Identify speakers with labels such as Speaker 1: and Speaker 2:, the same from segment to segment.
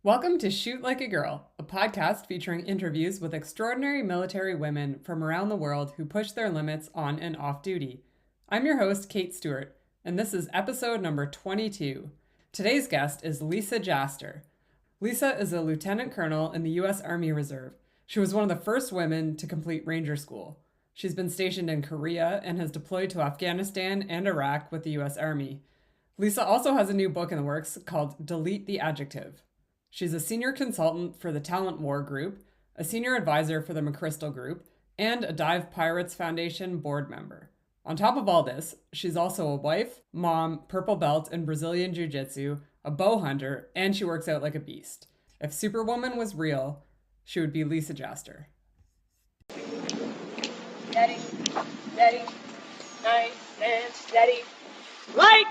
Speaker 1: Welcome to Shoot Like a Girl, a podcast featuring interviews with extraordinary military women from around the world who push their limits on and off duty. I'm your host, Kate Stewart, and this is episode number 22. Today's guest is Lisa Jaster. Lisa is a lieutenant colonel in the U.S. Army Reserve. She was one of the first women to complete Ranger School. She's been stationed in Korea and has deployed to Afghanistan and Iraq with the U.S. Army. Lisa also has a new book in the works called Delete the Adjective. She's a senior consultant for the Talent War Group, a senior advisor for the McChrystal Group, and a Dive Pirates Foundation board member. On top of all this, she's also a wife, mom, purple belt in Brazilian Jiu-Jitsu, a bow hunter, and she works out like a beast. If superwoman was real, she would be Lisa Jaster.
Speaker 2: Steady, steady, nice and steady. Light,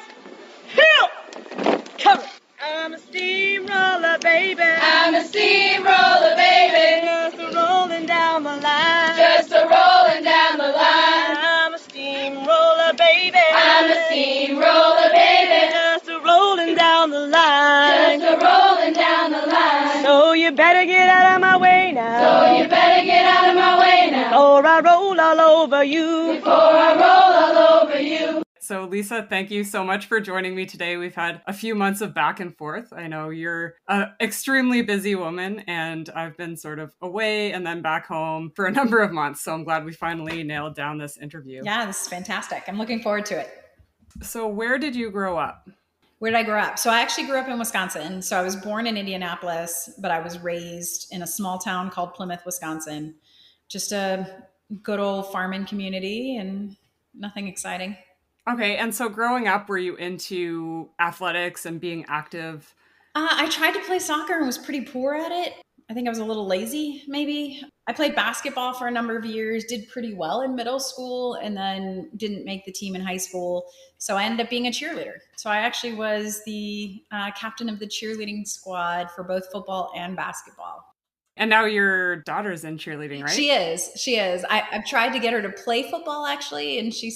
Speaker 2: hill, cover. I'm a steamroller, baby.
Speaker 3: I'm a steamroller, baby.
Speaker 2: Just a rolling down the line.
Speaker 3: Just a rolling down the line.
Speaker 2: I'm a steamroller, baby.
Speaker 3: I'm a steamroller, baby.
Speaker 2: Just a rolling down the line.
Speaker 3: Just a rolling down the line.
Speaker 2: So you better get out of my way now.
Speaker 3: So you better get out of my way now.
Speaker 2: Or I roll all over you.
Speaker 3: Before I roll all over you.
Speaker 1: So Lisa, thank you so much for joining me today. We've had a few months of back and forth. I know you're an extremely busy woman, and I've been sort of away and then back home for a number of months. So I'm glad we finally nailed down this interview.
Speaker 4: Yeah, this is fantastic. I'm looking forward to it.
Speaker 1: So where did you grow up?
Speaker 4: Where did I grow up? So I actually grew up in Wisconsin. So I was born in Indianapolis, but I was raised in a small town called Plymouth, Wisconsin. Just a good old farming community and nothing exciting.
Speaker 1: Okay, and so growing up, were you into athletics and being active?
Speaker 4: I tried to play soccer and was pretty poor at it. I think I was a little lazy, maybe. I played basketball for a number of years, did pretty well in middle school, and then didn't make the team in high school. So I ended up being a cheerleader. So I actually was the captain of the cheerleading squad for both football and basketball.
Speaker 1: And now your daughter's in cheerleading, right?
Speaker 4: She is. I've tried to get her to play football actually, and she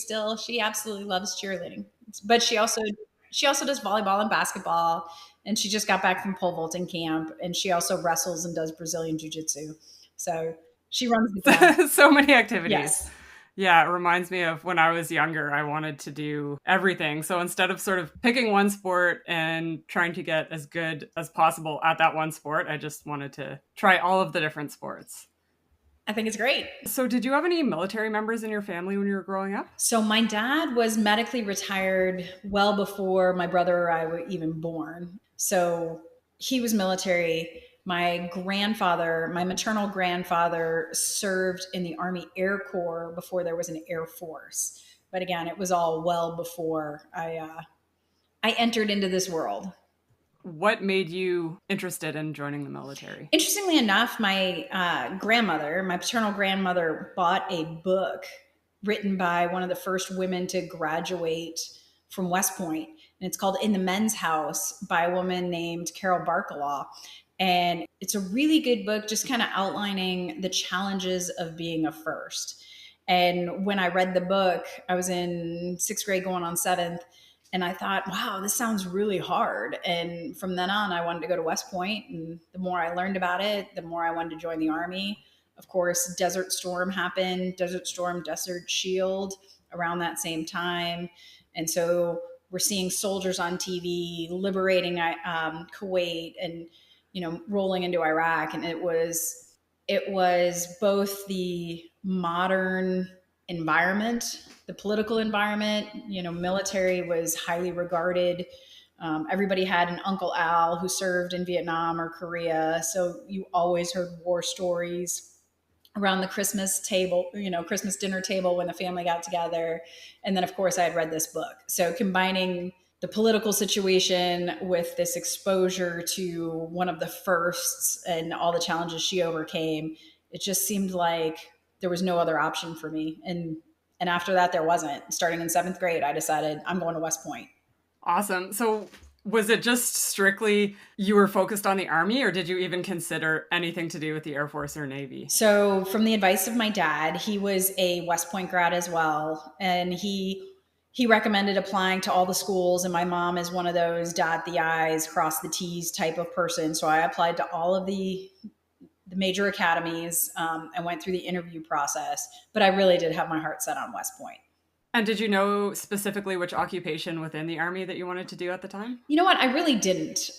Speaker 4: absolutely loves cheerleading. But she also does volleyball and basketball, and she just got back from pole vaulting camp, and she also wrestles and does Brazilian Jiu-Jitsu. So she runs the camp.
Speaker 1: So many activities.
Speaker 4: Yes.
Speaker 1: Yeah, it reminds me of when I was younger, I wanted to do everything. So instead of sort of picking one sport and trying to get as good as possible at that one sport, I just wanted to try all of the different sports.
Speaker 4: I think it's great.
Speaker 1: So did you have any military members in your family when you were growing up?
Speaker 4: So my dad was medically retired well before my brother or I were even born. So he was military. My maternal grandfather served in the Army Air Corps before there was an Air Force. But again, it was all well before I entered into this world.
Speaker 1: What made you interested in joining the military?
Speaker 4: Interestingly enough, my paternal grandmother, bought a book written by one of the first women to graduate from West Point. And it's called In the Men's House by a woman named Carol Barkalaw. And it's a really good book, just kind of outlining the challenges of being a first. And when I read the book, I was in 6th grade going on 7th. And I thought, wow, this sounds really hard. And from then on, I wanted to go to West Point. And the more I learned about it, the more I wanted to join the Army. Of course, Desert Storm happened, Desert Storm, Desert Shield around that same time. And so we're seeing soldiers on TV liberating Kuwait and rolling into Iraq. And it was both the modern environment, the political environment, military was highly regarded. Everybody had an Uncle Al who served in Vietnam or Korea. So you always heard war stories around the Christmas table, Christmas dinner table when the family got together. And then of course I had read this book. So combining the political situation with this exposure to one of the firsts and all the challenges she overcame, it just seemed like there was no other option for me. And after that, there wasn't. Starting in 7th grade, I decided I'm going to West Point.
Speaker 1: Awesome. So was it just strictly you were focused on the Army, or did you even consider anything to do with the Air Force or Navy?
Speaker 4: So from the advice of my dad, he was a West Point grad as well. And he he recommended applying to all the schools, and my mom is one of those dot the I's, cross the T's type of person. So I applied to all of the major academies and went through the interview process. But I really did have my heart set on West Point.
Speaker 1: And did you know specifically which occupation within the Army that you wanted to do at the time?
Speaker 4: You know what? I really didn't.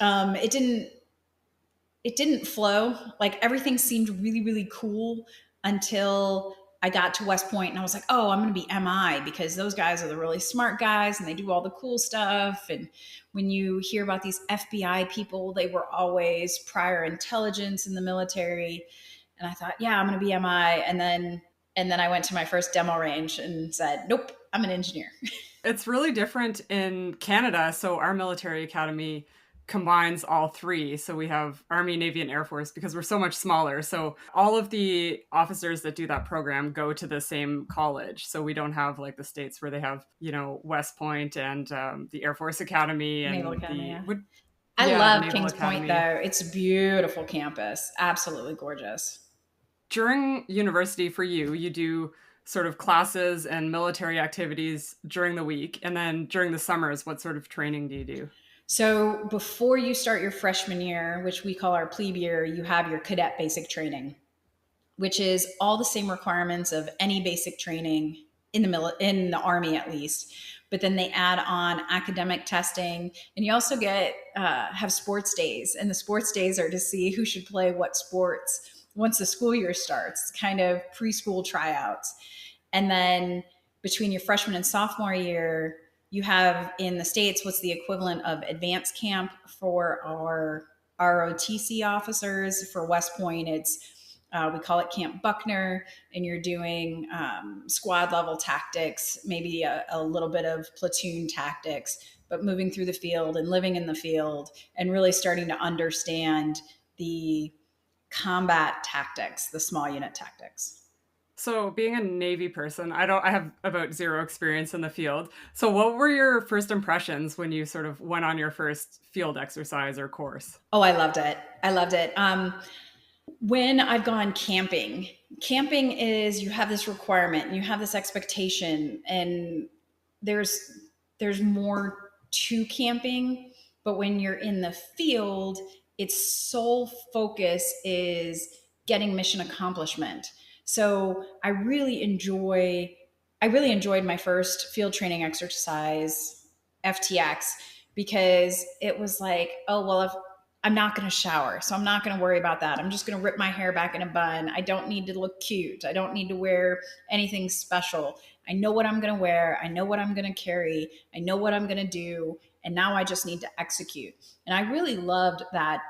Speaker 4: It didn't flow. Like everything seemed really, really cool until I got to West Point and I was like, oh, I'm going to be MI because those guys are the really smart guys and they do all the cool stuff. And when you hear about these FBI people, they were always prior intelligence in the military. And I thought, yeah, I'm going to be MI. And then I went to my first demo range and said, nope, I'm an engineer.
Speaker 1: It's really different in Canada. So our military academy combines all three. So we have Army, Navy, and Air Force because we're so much smaller. So all of the officers that do that program go to the same college. So we don't have like the States where they have, West Point and the Air Force Academy and
Speaker 4: Naval Academy,
Speaker 1: I
Speaker 4: love Kings Point though. It's a beautiful campus. Absolutely gorgeous.
Speaker 1: During university for you, you do sort of classes and military activities during the week. And then during the summers, what sort of training do you do?
Speaker 4: So before you start your freshman year, which we call our plebe year, you have your cadet basic training, which is all the same requirements of any basic training in the Army at least. But then they add on academic testing, and you also get have sports days, and the sports days are to see who should play what sports once the school year starts, kind of preschool tryouts. And then between your freshman and sophomore year, you have in the States what's the equivalent of advanced camp for our ROTC officers. For West Point, it's we call it Camp Buckner, and you're doing squad level tactics, maybe a little bit of platoon tactics, but moving through the field and living in the field and really starting to understand the combat tactics, the small unit tactics.
Speaker 1: So being a Navy person, I have about zero experience in the field. So what were your first impressions when you sort of went on your first field exercise or course?
Speaker 4: Oh, I loved it. When I've gone camping is you have this requirement and you have this expectation, and there's more to camping, but when you're in the field, its sole focus is getting mission accomplishment. So I really enjoyed my first field training exercise, FTX, because it was like, oh, well, if I'm not going to shower, so I'm not going to worry about that. I'm just going to rip my hair back in a bun. I don't need to look cute. I don't need to wear anything special. I know what I'm going to wear. I know what I'm going to carry. I know what I'm going to do. And now I just need to execute. And I really loved that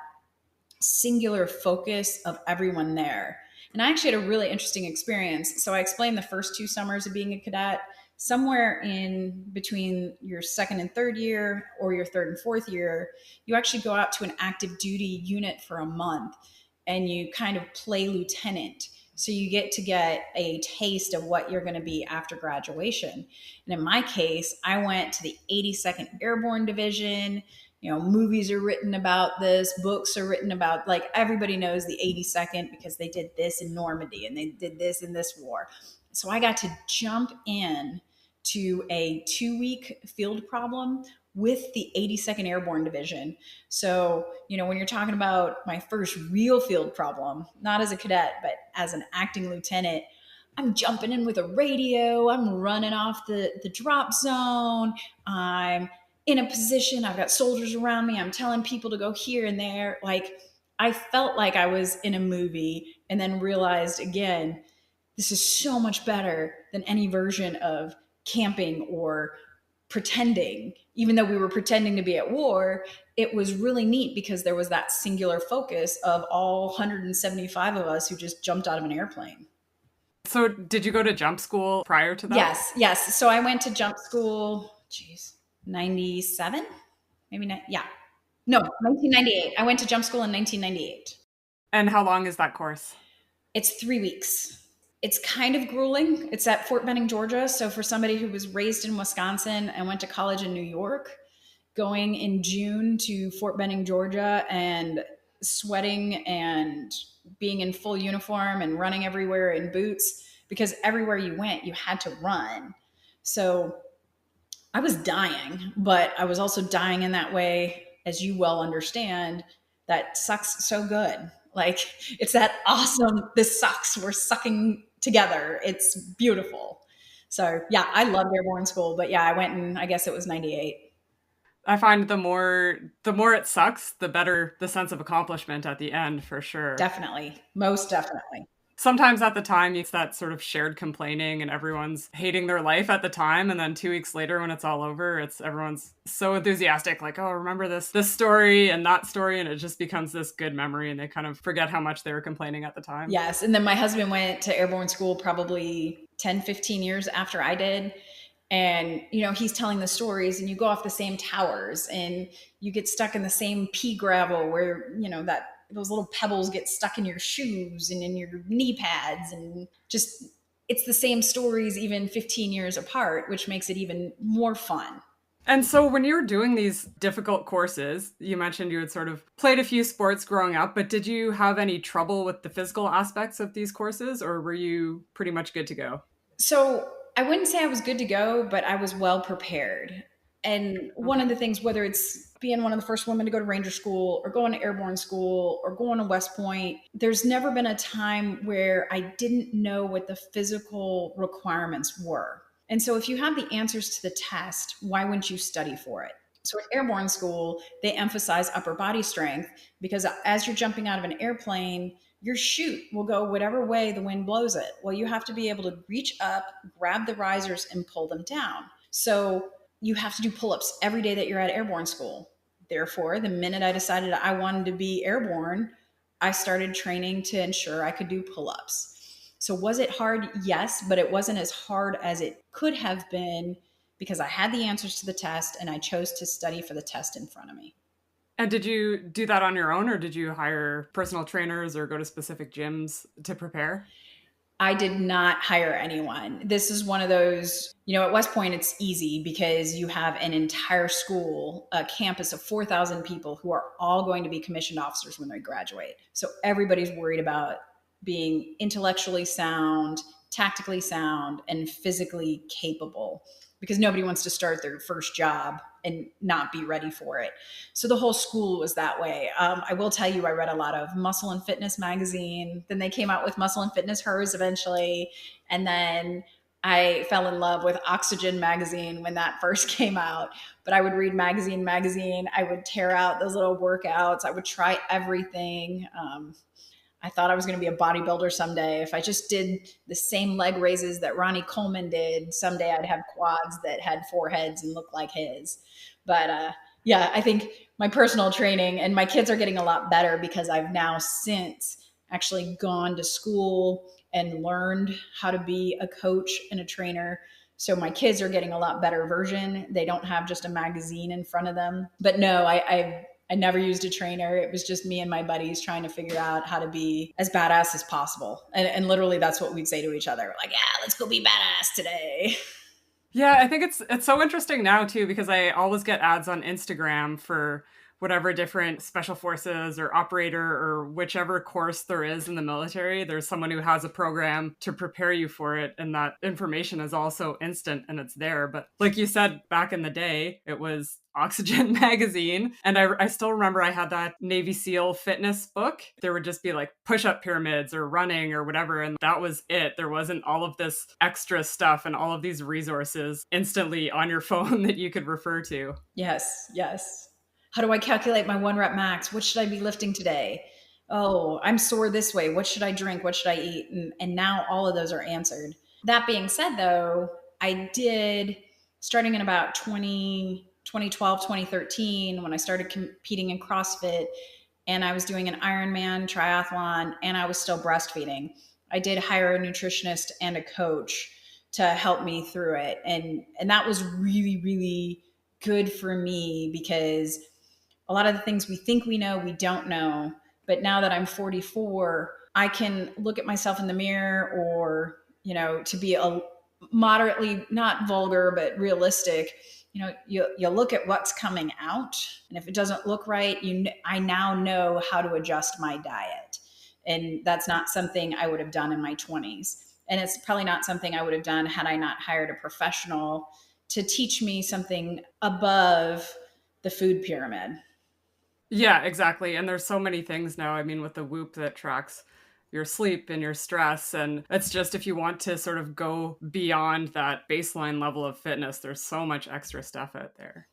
Speaker 4: singular focus of everyone there. And I actually had a really interesting experience. So I explained the first 2 summers of being a cadet. Somewhere in between your second and third year or your third and fourth year, you actually go out to an active duty unit for a month and you kind of play lieutenant. So you get a taste of what you're going to be after graduation. And in my case, I went to the 82nd Airborne Division. Movies are written about this, books are written about, like, everybody knows the 82nd because they did this in Normandy and they did this in this war. So I got to jump in to a 2-week field problem with the 82nd Airborne Division. So, when you're talking about my first real field problem, not as a cadet, but as an acting lieutenant, I'm jumping in with a radio, I'm running off the drop zone, I'm in a position, I've got soldiers around me, I'm telling people to go here and there. Like, I felt like I was in a movie, and then realized again, this is so much better than any version of camping or pretending. Even though we were pretending to be at war, it was really neat because there was that singular focus of all 175 of us who just jumped out of an airplane.
Speaker 1: So did you go to jump school prior to that?
Speaker 4: Yes. So I went to jump school, 97? Maybe not. Yeah. No, 1998. I went to jump school in 1998.
Speaker 1: And how long is that course?
Speaker 4: It's 3 weeks. It's kind of grueling. It's at Fort Benning, Georgia. So for somebody who was raised in Wisconsin and went to college in New York, going in June to Fort Benning, Georgia, and sweating and being in full uniform and running everywhere in boots, because everywhere you went, you had to run. So I was dying, but I was also dying in that way, as you well understand, that sucks so good. Like, it's that awesome, this sucks, we're sucking together. It's beautiful. So yeah, I loved airborne school, but yeah, I went in, I guess it was 98.
Speaker 1: I find the more it sucks, the better the sense of accomplishment at the end, for sure.
Speaker 4: Definitely. Most definitely.
Speaker 1: Sometimes at the time, it's that sort of shared complaining and everyone's hating their life at the time. And then 2 weeks later, when it's all over, everyone's so enthusiastic, like, oh, remember this story and that story. And it just becomes this good memory. And they kind of forget how much they were complaining at the time.
Speaker 4: Yes. And then my husband went to airborne school probably 10, 15 years after I did. And, he's telling the stories, and you go off the same towers and you get stuck in the same pea gravel where, that those little pebbles get stuck in your shoes and in your knee pads, and just, it's the same stories even 15 years apart, which makes it even more fun.
Speaker 1: And so when you were doing these difficult courses, you mentioned you had sort of played a few sports growing up, but did you have any trouble with the physical aspects of these courses, or were you pretty much good to go?
Speaker 4: So I wouldn't say I was good to go, but I was well prepared. And one of the things, whether it's being one of the first women to go to Ranger School or going to airborne school or going to West Point, there's never been a time where I didn't know what the physical requirements were. And so if you have the answers to the test, why wouldn't you study for it? So at airborne school, they emphasize upper body strength because as you're jumping out of an airplane, your chute will go whatever way the wind blows it. Well, you have to be able to reach up, grab the risers, and pull them down. So you have to do pull-ups every day that you're at airborne school. Therefore, the minute I decided I wanted to be airborne, I started training to ensure I could do pull-ups. So was it hard? Yes, but it wasn't as hard as it could have been because I had the answers to the test and I chose to study for the test in front of me.
Speaker 1: And did you do that on your own, or did you hire personal trainers or go to specific gyms to prepare?
Speaker 4: I did not hire anyone. This is one of those, at West Point, it's easy because you have an entire school, a campus of 4,000 people who are all going to be commissioned officers when they graduate. So everybody's worried about being intellectually sound, tactically sound, and physically capable, because nobody wants to start their first job and not be ready for it. So the whole school was that way. I will tell you, I read a lot of Muscle and Fitness magazine. Then they came out with Muscle and Fitness Hers eventually. And then I fell in love with Oxygen magazine when that first came out. But I would read magazine. I would tear out those little workouts. I would try everything. I thought I was going to be a bodybuilder someday. If I just did the same leg raises that Ronnie Coleman did, someday I'd have quads that had 4 heads and look like his. But yeah, I think my personal training, and my kids are getting a lot better because I've now since actually gone to school and learned how to be a coach and a trainer. So my kids are getting a lot better version. They don't have just a magazine in front of them. But no, I never used a trainer. It was just me and my buddies trying to figure out how to be as badass as possible. And literally that's what we'd say to each other. Like, yeah, let's go be badass today.
Speaker 1: Yeah, I think it's so interesting now too, because I always get ads on Instagram for whatever different special forces or operator or whichever course there is in the military. There's someone who has a program to prepare you for it. And that information is also instant and it's there. But like you said, back in the day, it was Oxygen magazine. And I still remember I had that Navy SEAL fitness book. There would just be like push-up pyramids or running or whatever. And that was it. There wasn't all of this extra stuff and all of these resources instantly on your phone that you could refer to.
Speaker 4: Yes, yes. How do I calculate my 1 rep max? What should I be lifting today? Oh, I'm sore this way. What should I drink? What should I eat? And now all of those are answered. That being said, though, I did, starting in about 2012, 2013, when I started competing in CrossFit, and I was doing an Ironman triathlon, and I was still breastfeeding. I did hire a nutritionist and a coach to help me through it. And that was really, really good for me, because a lot of the things we think we know, we don't know. But now that I'm 44, I can look at myself in the mirror, or, to be a moderately, not vulgar, but realistic, you look at what's coming out. And if it doesn't look right, I now know how to adjust my diet. And that's not something I would have done in my 20s. And it's probably not something I would have done had I not hired a professional to teach me something above the food pyramid.
Speaker 1: Yeah, exactly. And there's so many things now. I mean, with the Whoop that tracks your sleep and your stress. And it's just if you want to sort of go beyond that baseline level of fitness, there's so much extra stuff out there.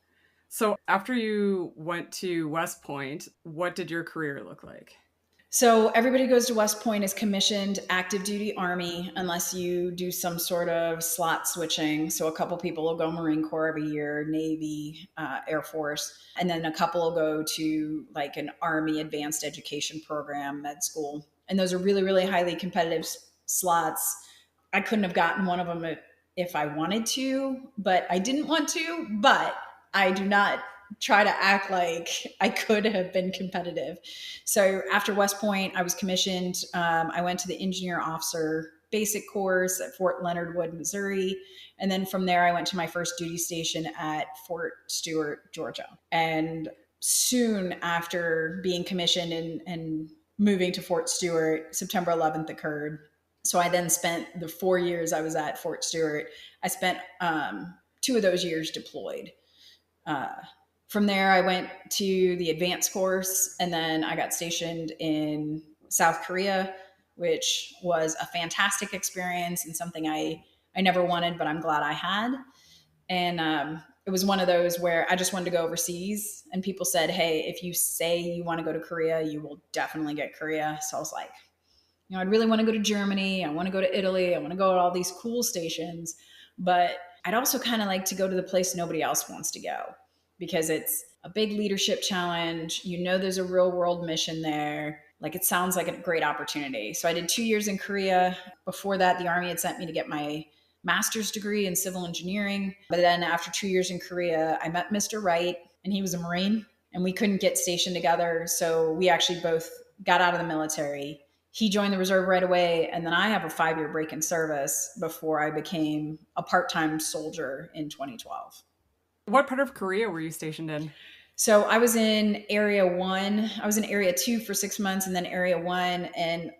Speaker 1: So after you went to West Point, what did your career look like?
Speaker 4: So everybody who goes to West Point is commissioned active duty Army unless you do some sort of slot switching. So a couple people will go Marine Corps every year, Navy, Air Force, and then a couple will go to like an Army advanced education program, med school. And those are really, really highly competitive slots. I couldn't have gotten one of them if I wanted to, but I didn't want to, but I do not try to act like I could have been competitive. So after West Point, I was commissioned. I went to the engineer officer basic course at Fort Leonard Wood, Missouri. And then from there, I went to my first duty station at Fort Stewart, Georgia. And soon after being commissioned and moving to Fort Stewart, September 11th occurred. So I then spent the 4 years I was at Fort Stewart. I spent 2 of those years deployed. From there, I went to the advanced course, and then I got stationed in South Korea, which was a fantastic experience and something I never wanted, but I'm glad I had. And it was one of those where I just wanted to go overseas, and people said, hey, if you say you want to go to Korea, you will definitely get Korea. So I was like, I'd really want to go to Germany. I want to go to Italy. I want to go to all these cool stations, but I'd also kind of like to go to the place nobody else wants to go, because it's a big leadership challenge. There's a real world mission there. Like, it sounds like a great opportunity. So I did 2 years in Korea. Before that, the Army had sent me to get my master's degree in civil engineering. But then after 2 years in Korea, I met Mr. Wright, and he was a Marine, and we couldn't get stationed together. So we actually both got out of the military. He joined the reserve right away. And then I have a 5-year break in service before I became a part-time soldier in 2012.
Speaker 1: What part of Korea were you stationed in?
Speaker 4: So I was in Area 1. I was in Area 2 for 6 months, and then Area 1. And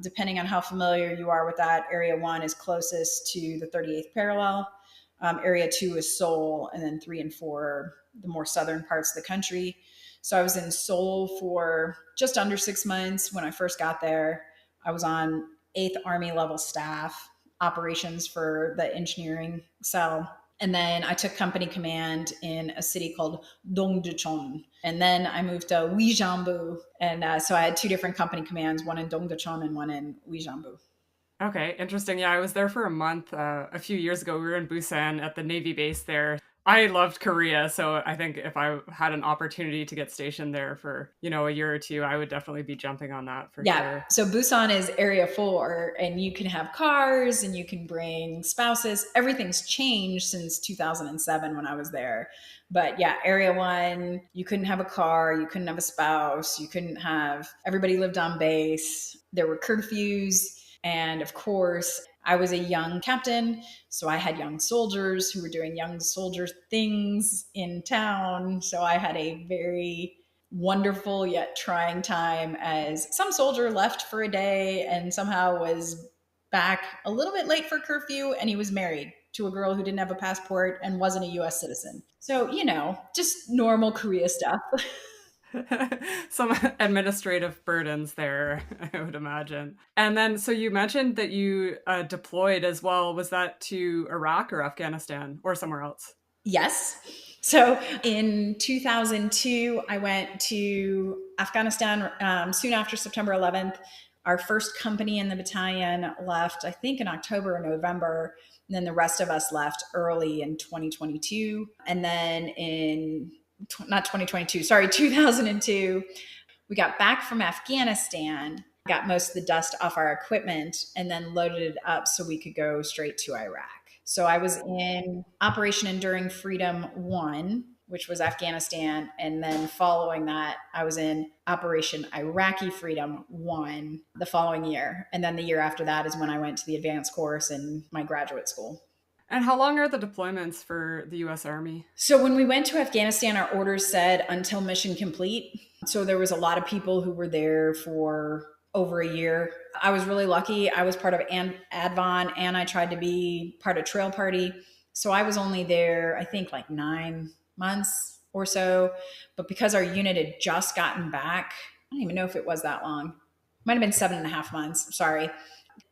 Speaker 4: depending on how familiar you are with that, Area 1 is closest to the 38th parallel. Area 2 is Seoul, and then 3 and 4 are the more southern parts of the country. So I was in Seoul for just under 6 months. When I first got there, I was on 8th Army level staff, operations for the engineering cell. And then I took company command in a city called Dongducheon. And then I moved to Uijeonbu. And so I had 2 different company commands, one in Dongducheon and one in Uijeonbu.
Speaker 1: Okay, interesting. Yeah, I was there for a month a few years ago. We were in Busan at the Navy base there. I loved Korea, so I think if I had an opportunity to get stationed there for, a year or 2, I would definitely be jumping on that for sure.
Speaker 4: So Busan is Area 4, and you can have cars and you can bring spouses. Everything's changed since 2007 when I was there. But yeah, Area 1, you couldn't have a car, you couldn't have a spouse, everybody lived on base. There were curfews. And of course, I was a young captain, so I had young soldiers who were doing young soldier things in town. So I had a very wonderful yet trying time as some soldier left for a day and somehow was back a little bit late for curfew, and he was married to a girl who didn't have a passport and wasn't a US citizen. So, just normal Korea stuff.
Speaker 1: Some administrative burdens there, I would imagine. And then, so you mentioned that you deployed as well. Was that to Iraq or Afghanistan or somewhere else?
Speaker 4: Yes. So in 2002, I went to Afghanistan soon after September 11th. Our first company in the battalion left, I think, in October or November. And then the rest of us left early in 2022. And then not 2022, sorry, 2002, we got back from Afghanistan, got most of the dust off our equipment, and then loaded it up so we could go straight to Iraq. So I was in Operation Enduring Freedom 1, which was Afghanistan. And then following that, I was in Operation Iraqi Freedom 1 the following year. And then the year after that is when I went to the advanced course in my graduate school.
Speaker 1: And how long are the deployments for the U.S. Army?
Speaker 4: So when we went to Afghanistan, our orders said until mission complete. So there was a lot of people who were there for over a year. I was really lucky. I was part of ADVON, and I tried to be part of Trail Party. So I was only there, I think like 9 months or so. But because our unit had just gotten back, I don't even know if it was that long. Might have been 7.5 months. Sorry.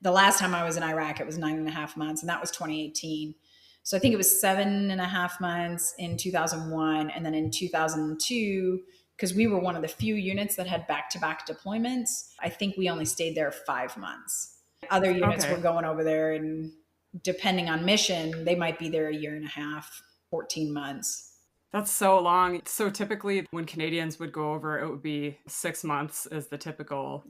Speaker 4: The last time I was in Iraq, it was 9.5 months, and that was 2018. So I think it was 7.5 months in 2001. And then in 2002, because we were one of the few units that had back-to-back deployments, I think we only stayed there 5 months. Other units were going over there, and depending on mission, they might be there a year and a half, 14 months.
Speaker 1: That's so long. So typically when Canadians would go over, it would be 6 months is the typical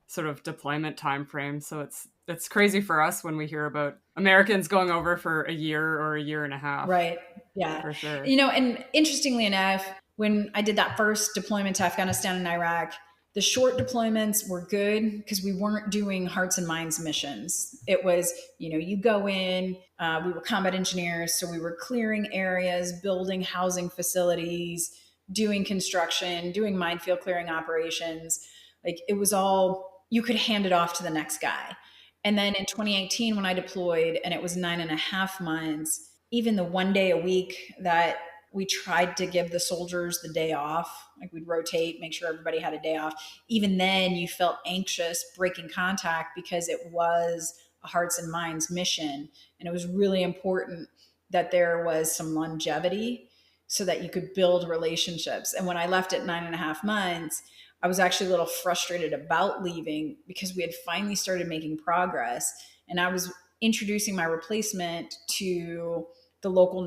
Speaker 1: sort of deployment time frame. So it's crazy for us when we hear about Americans going over for a year or a year and a half.
Speaker 4: Right. Yeah.
Speaker 1: For sure.
Speaker 4: And interestingly enough, when I did that first deployment to Afghanistan and Iraq, the short deployments were good because we weren't doing hearts and minds missions. It was, you go in, we were combat engineers, so we were clearing areas, building housing facilities, doing construction, doing minefield clearing operations. Like it was all, you could hand it off to the next guy. And then in 2018, when I deployed and it was 9.5 months, even the 1 day a week that we tried to give the soldiers the day off, like we'd rotate, make sure everybody had a day off. Even then you felt anxious breaking contact because it was a hearts and minds mission. And it was really important that there was some longevity so that you could build relationships. And when I left at 9.5 months, I was actually a little frustrated about leaving because we had finally started making progress. And I was introducing my replacement to my local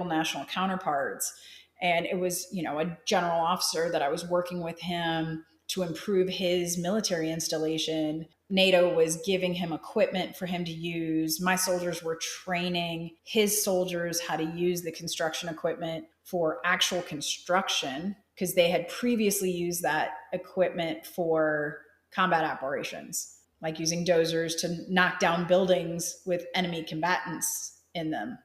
Speaker 4: national counterparts. And it was, a general officer that I was working with him to improve his military installation. NATO was giving him equipment for him to use. My soldiers were training his soldiers how to use the construction equipment for actual construction because they had previously used that equipment for combat operations, like using dozers to knock down buildings with enemy combatants in them.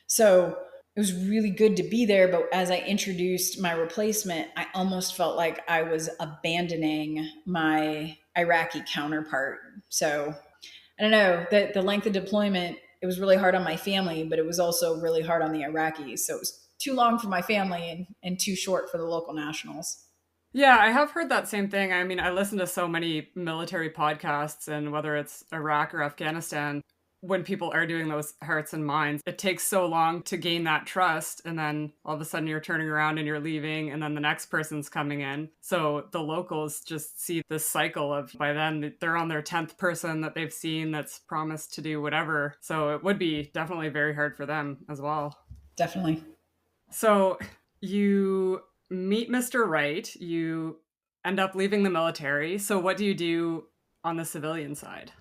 Speaker 4: So it was really good to be there. But as I introduced my replacement, I almost felt like I was abandoning my Iraqi counterpart. So I don't know, the length of deployment, it was really hard on my family, but it was also really hard on the Iraqis. So it was too long for my family and too short for the local nationals.
Speaker 1: Yeah, I have heard that same thing. I mean, I listen to so many military podcasts, and whether it's Iraq or Afghanistan, when people are doing those hearts and minds, it takes so long to gain that trust. And then all of a sudden you're turning around and you're leaving, and then the next person's coming in. So the locals just see this cycle of, by then they're on their 10th person that they've seen that's promised to do whatever. So it would be definitely very hard for them as well.
Speaker 4: Definitely.
Speaker 1: So you meet Mr. Right, you end up leaving the military. So what do you do on the civilian side?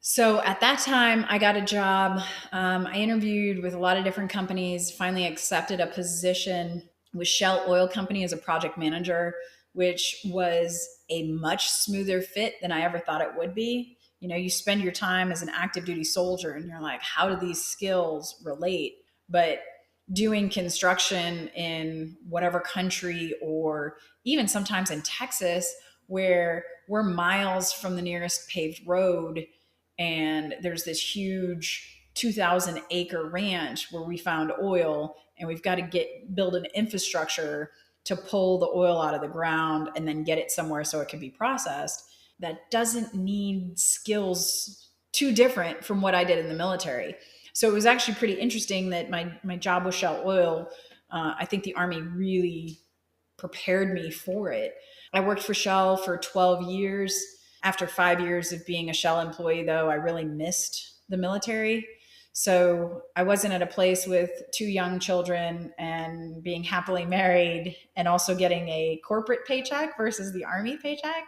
Speaker 4: So at that time, I got a job. I interviewed with a lot of different companies, finally accepted a position with Shell Oil Company as a project manager, which was a much smoother fit than I ever thought it would be. You spend your time as an active duty soldier and you're like, how do these skills relate? But doing construction in whatever country, or even sometimes in Texas, where we're miles from the nearest paved road, and there's this huge 2,000 acre ranch where we found oil, and we've got to build an infrastructure to pull the oil out of the ground and then get it somewhere so it can be processed. That doesn't need skills too different from what I did in the military. So it was actually pretty interesting that my job with Shell Oil, I think the Army really prepared me for it. I worked for Shell for 12 years. After 5 years of being a Shell employee, though, I really missed the military. So I wasn't at a place with 2 young children and being happily married and also getting a corporate paycheck versus the Army paycheck.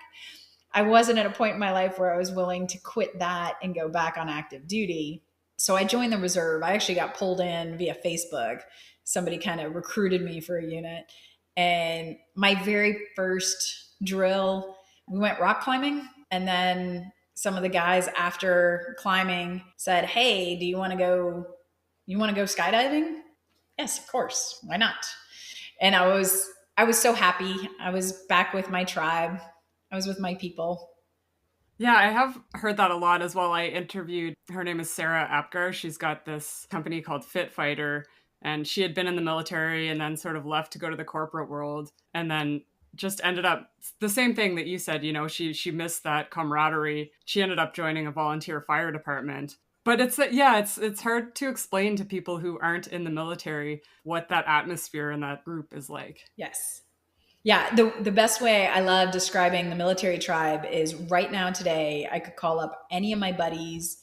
Speaker 4: I wasn't at a point in my life where I was willing to quit that and go back on active duty. So I joined the reserve. I actually got pulled in via Facebook. Somebody kind of recruited me for a unit. And my very first drill, we went rock climbing. And then some of the guys after climbing said, "Hey, do you want to go skydiving?" Yes, of course. Why not? And I was so happy. I was back with my tribe. I was with my people.
Speaker 1: Yeah, I have heard that a lot as well. I interviewed, her name is Sarah Apgar. She's got this company called Fit Fighter, and she had been in the military and then sort of left to go to the corporate world and then just ended up the same thing that you said, she missed that camaraderie. She ended up joining a volunteer fire department. But it's hard to explain to people who aren't in the military what that atmosphere in that group is like.
Speaker 4: Yes. Yeah, the best way I love describing the military tribe is right now today, I could call up any of my buddies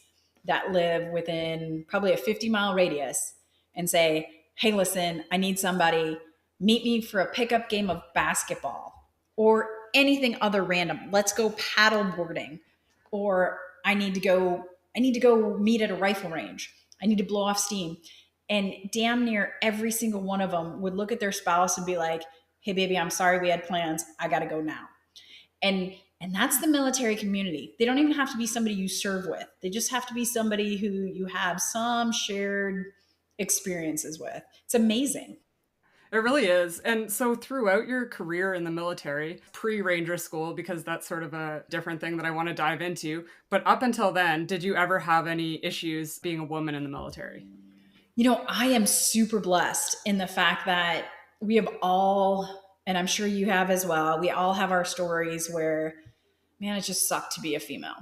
Speaker 4: that live within probably a 50-mile radius and say, hey, listen, I need somebody. Meet me for a pickup game of basketball or anything other random. Let's go paddle boarding. Or I need to go meet at a rifle range. I need to blow off steam. And damn near every single one of them would look at their spouse and be like, hey baby, I'm sorry we had plans. I got to go now. And that's the military community. They don't even have to be somebody you serve with. They just have to be somebody who you have some shared experiences with. It's amazing.
Speaker 1: It really is. And so throughout your career in the military, pre-ranger school, because that's sort of a different thing that I want to dive into, but up until then, did you ever have any issues being a woman in the military?
Speaker 4: I am super blessed in the fact that we have all, and I'm sure you have as well, we all have our stories where, man, it just sucked to be a female.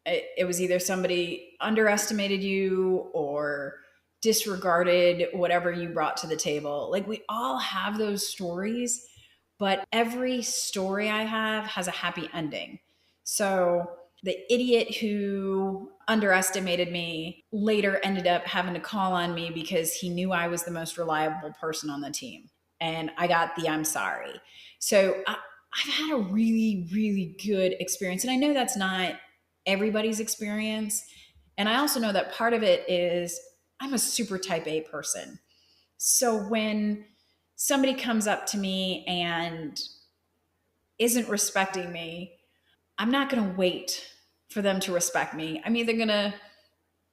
Speaker 4: It was either somebody underestimated you or disregarded whatever you brought to the table. Like we all have those stories, but every story I have has a happy ending. So the idiot who underestimated me later ended up having to call on me because he knew I was the most reliable person on the team. And I got the I'm sorry. So I've had a really, really good experience. And I know that's not everybody's experience. And I also know that part of it is I'm a super type A person. So when somebody comes up to me and isn't respecting me, I'm not going to wait for them to respect me. I'm either going to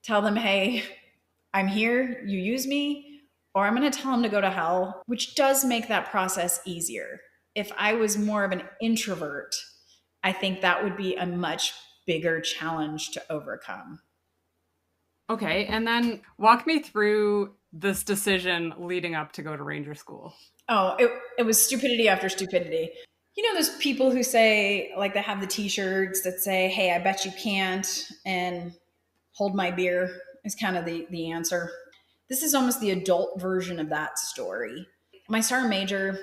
Speaker 4: tell them, hey, I'm here, you use me, or I'm going to tell them to go to hell, which does make that process easier. If I was more of an introvert, I think that would be a much bigger challenge to overcome.
Speaker 1: Okay, and then walk me through this decision leading up to go to ranger school.
Speaker 4: Oh, it was stupidity after stupidity. Those people who say, like, they have the t-shirts that say, hey, I bet you can't, and hold my beer is kind of the answer. This is almost the adult version of that story. My sergeant major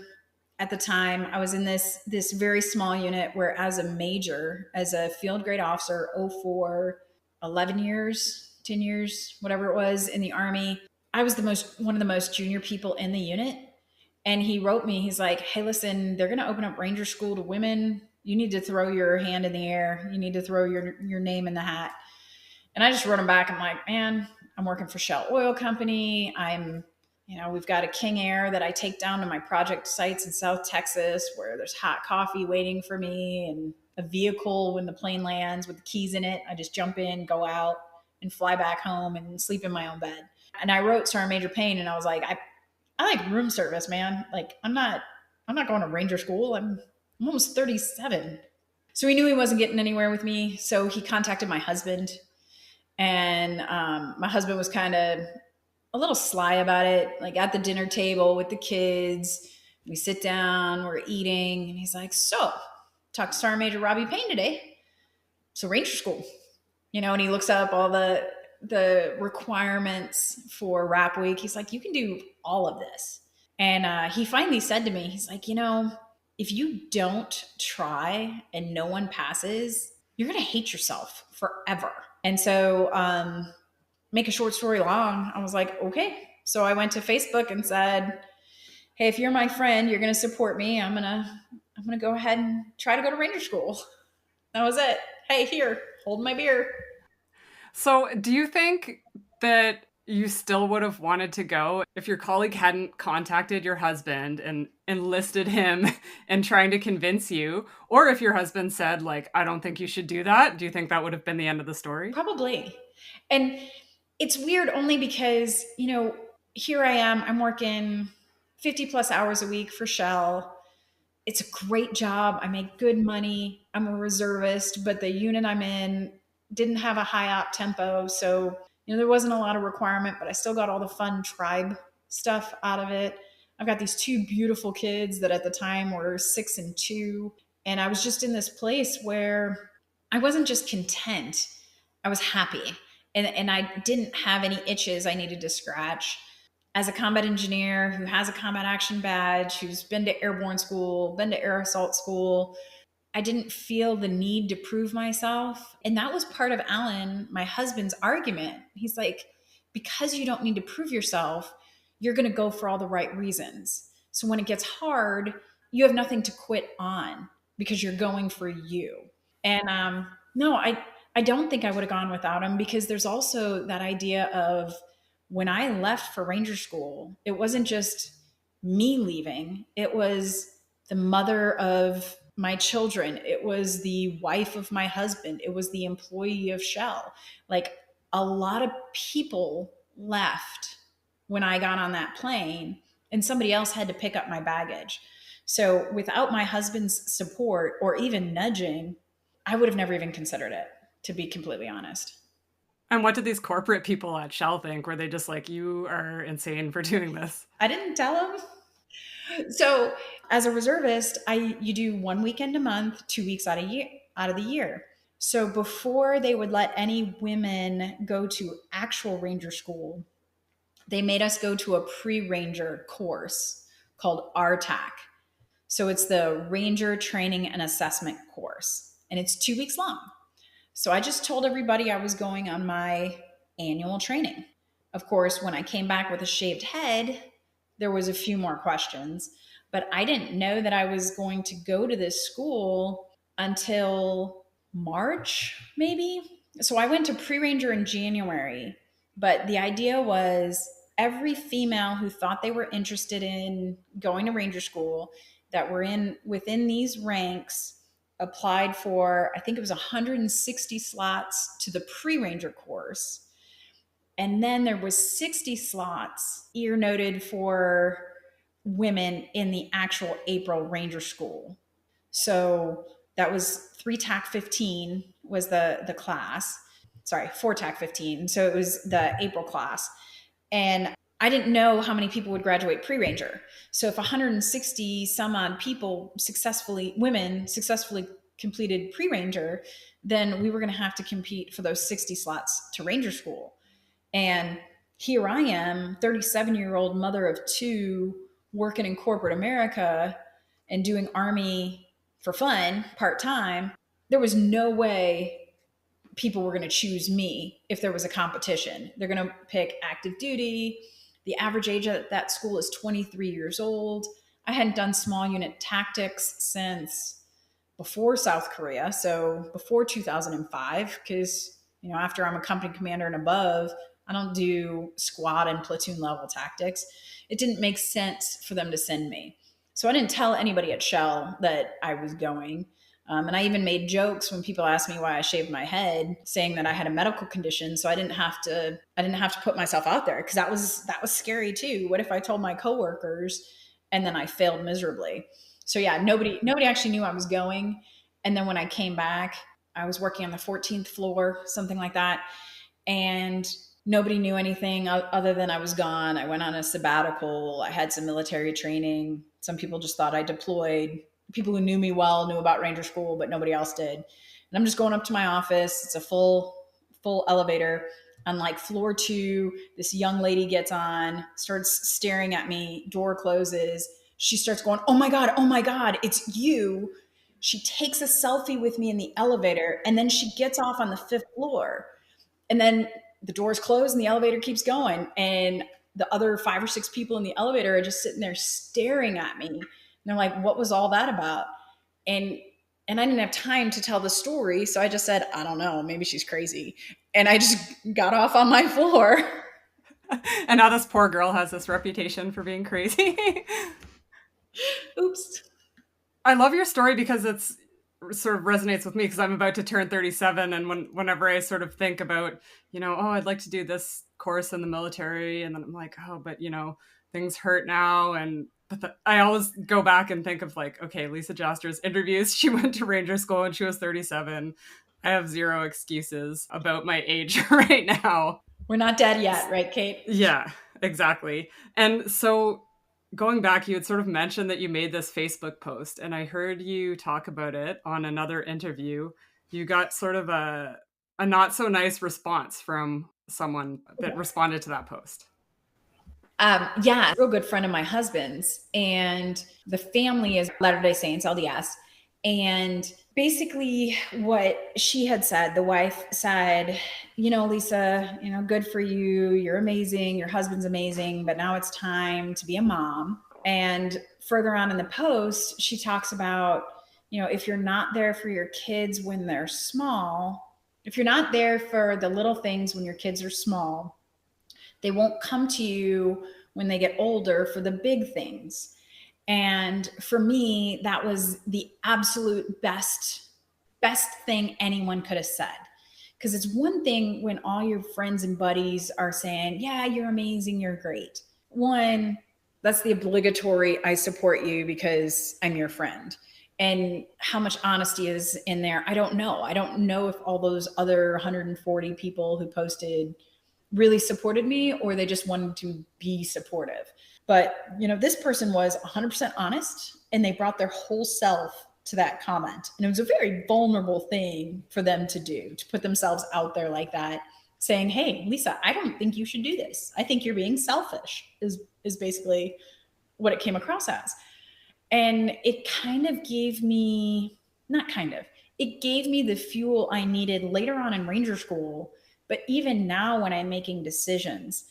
Speaker 4: at the time, I was in this very small unit where as a major, as a field grade officer, 04, 11 years, 10 years, whatever it was in the Army, I was one of the most junior people in the unit. And he wrote me, he's like, hey, listen, they're going to open up ranger school to women. You need to throw your hand in the air. You need to throw your name in the hat. And I just wrote him back. I'm like, man, I'm working for Shell Oil Company. We've got a King Air that I take down to my project sites in South Texas where there's hot coffee waiting for me and a vehicle when the plane lands with the keys in it. I just jump in, go out, and fly back home and sleep in my own bed. And I wrote Sergeant Major Payne, and I was like, I like room service, man. Like, I'm not going to ranger school. I'm almost 37. So he knew he wasn't getting anywhere with me. So he contacted my husband, and my husband was kind of a little sly about it. Like at the dinner table with the kids, we sit down, we're eating, and he's like, so talk to Sergeant Major Robbie Payne today. So ranger school, and he looks up all the requirements for RAP week. He's like, you can do all of this. And he finally said to me, he's like, if you don't try and no one passes, you're going to hate yourself forever. And so, make a short story long, I was like, okay. So I went to Facebook and said, hey, if you're my friend, you're going to support me. I'm going to go ahead and try to go to ranger school. That was it. Hey, here, hold my beer.
Speaker 1: So do you think that you still would have wanted to go if your colleague hadn't contacted your husband and enlisted him and trying to convince you? Or if your husband said, like, I don't think you should do that, do you think that would have been the end of the story?
Speaker 4: Probably. And it's weird only because, here I am, I'm working 50 plus hours a week for Shell. it's a great job. I make good money. I'm a reservist, but the unit I'm in didn't have a high op tempo. So, there wasn't a lot of requirement, but I still got all the fun tribe stuff out of it. I've got these two beautiful kids that at the time were 6 and 2. And I was just in this place where I wasn't just content, I was happy. And I didn't have any itches I needed to scratch. As a combat engineer who has a combat action badge, who's been to airborne school, been to air assault school, I didn't feel the need to prove myself. And that was part of Alan, my husband's argument. He's like, because you don't need to prove yourself, you're going to go for all the right reasons. So when it gets hard, you have nothing to quit on because you're going for you. And no, I don't think I would have gone without him, because there's also that idea of when I left for Ranger School, it wasn't just me leaving, it was the mother of my children, it was the wife of my husband, it was the employee of Shell. Like, a lot of people left when I got on that plane, and somebody else had to pick up my baggage. So without my husband's support or even nudging, I would have never even considered it, to be completely honest.
Speaker 1: And what did these corporate people at Shell think? Were they just like, you are insane for doing this?
Speaker 4: I didn't tell them. So as a reservist, you do 1 weekend a month, 2 weeks out of the year. So before they would let any women go to actual Ranger school, they made us go to a pre-Ranger course called RTAC. So it's the Ranger Training and Assessment course, and it's 2 weeks long. So I just told everybody I was going on my annual training. Of course, when I came back with a shaved head, there was a few more questions, but I didn't know that I was going to go to this school until March, maybe. So I went to pre-Ranger in January, but the idea was every female who thought they were interested in going to Ranger school that were within these ranks applied for, I think it was 160 slots to the pre-Ranger course. And then there was 60 slots ear noted for women in the actual April Ranger school. So that was 3 TAC 15 was the class. Sorry, 4 TAC 15. So it was the April class. And I didn't know how many people would graduate pre-Ranger. So if 160 some odd women successfully completed pre-Ranger, then we were going to have to compete for those 60 slots to Ranger school. And here I am, 37-year-old mother of 2, working in corporate America and doing Army for fun, part-time. There was no way people were going to choose me if there was a competition. They're going to pick active duty. The average age at that school is 23 years old. I hadn't done small unit tactics since before South Korea, so before 2005, because, after I'm a company commander and above, I don't do squad and platoon level tactics. It didn't make sense for them to send me. So I didn't tell anybody at Shell that I was going. And I even made jokes when people asked me why I shaved my head, saying that I had a medical condition. So I didn't have to put myself out there, because that was scary too. What if I told my coworkers and then I failed miserably? So yeah, nobody actually knew I was going. And then when I came back, I was working on the 14th floor, something like that. And nobody knew anything other than I was gone. I went on a sabbatical. I had some military training. Some people just thought I deployed. People who knew me well knew about Ranger school, but nobody else did. And I'm just going up to my office. It's a full elevator. On like floor 2, this young lady gets on, starts staring at me, door closes. She starts going, oh my God, it's you. She takes a selfie with me in the elevator, and then she gets off on the 5th floor. And then the doors close and the elevator keeps going. And the other 5 or 6 people in the elevator are just sitting there staring at me. And they're like, what was all that about? And I didn't have time to tell the story. So I just said, I don't know, maybe she's crazy. And I just got off on my floor.
Speaker 1: And now this poor girl has this reputation for being crazy.
Speaker 4: Oops.
Speaker 1: I love your story because it's sort of resonates with me, because I'm about to turn 37. And whenever I sort of think about, I'd like to do this course in the military. And then I'm like, oh, but things hurt now. And But I always go back and think of like, okay, Lisa Jaster's interviews. She went to Ranger School when she was 37. I have zero excuses about my age right now.
Speaker 4: We're not dead yet, right, Kate?
Speaker 1: Yeah, exactly. And so going back, you had sort of mentioned that you made this Facebook post, and I heard you talk about it on another interview. You got sort of a not so nice response from someone that responded to that post.
Speaker 4: Yeah, a real good friend of my husband's, and the family is Latter-day Saints, LDS. And basically what she had said, the wife said, Lisa, good for you. You're amazing. Your husband's amazing, but now it's time to be a mom. And further on in the post, she talks about, if you're not there for your kids when they're small, if you're not there for the little things when your kids are small, they won't come to you when they get older for the big things. And for me, that was the absolute best thing anyone could have said. Because it's one thing when all your friends and buddies are saying, yeah, you're amazing, you're great. One, that's the obligatory, I support you because I'm your friend. And how much honesty is in there, I don't know. I don't know if all those other 140 people who posted really supported me or they just wanted to be supportive. But, this person was 100% honest, and they brought their whole self to that comment. And it was a very vulnerable thing for them to do, to put themselves out there like that, saying, hey, Lisa, I don't think you should do this. I think you're being selfish, is basically what it came across as. And it kind of gave me, it gave me the fuel I needed later on in Ranger School. But even now when I'm making decisions,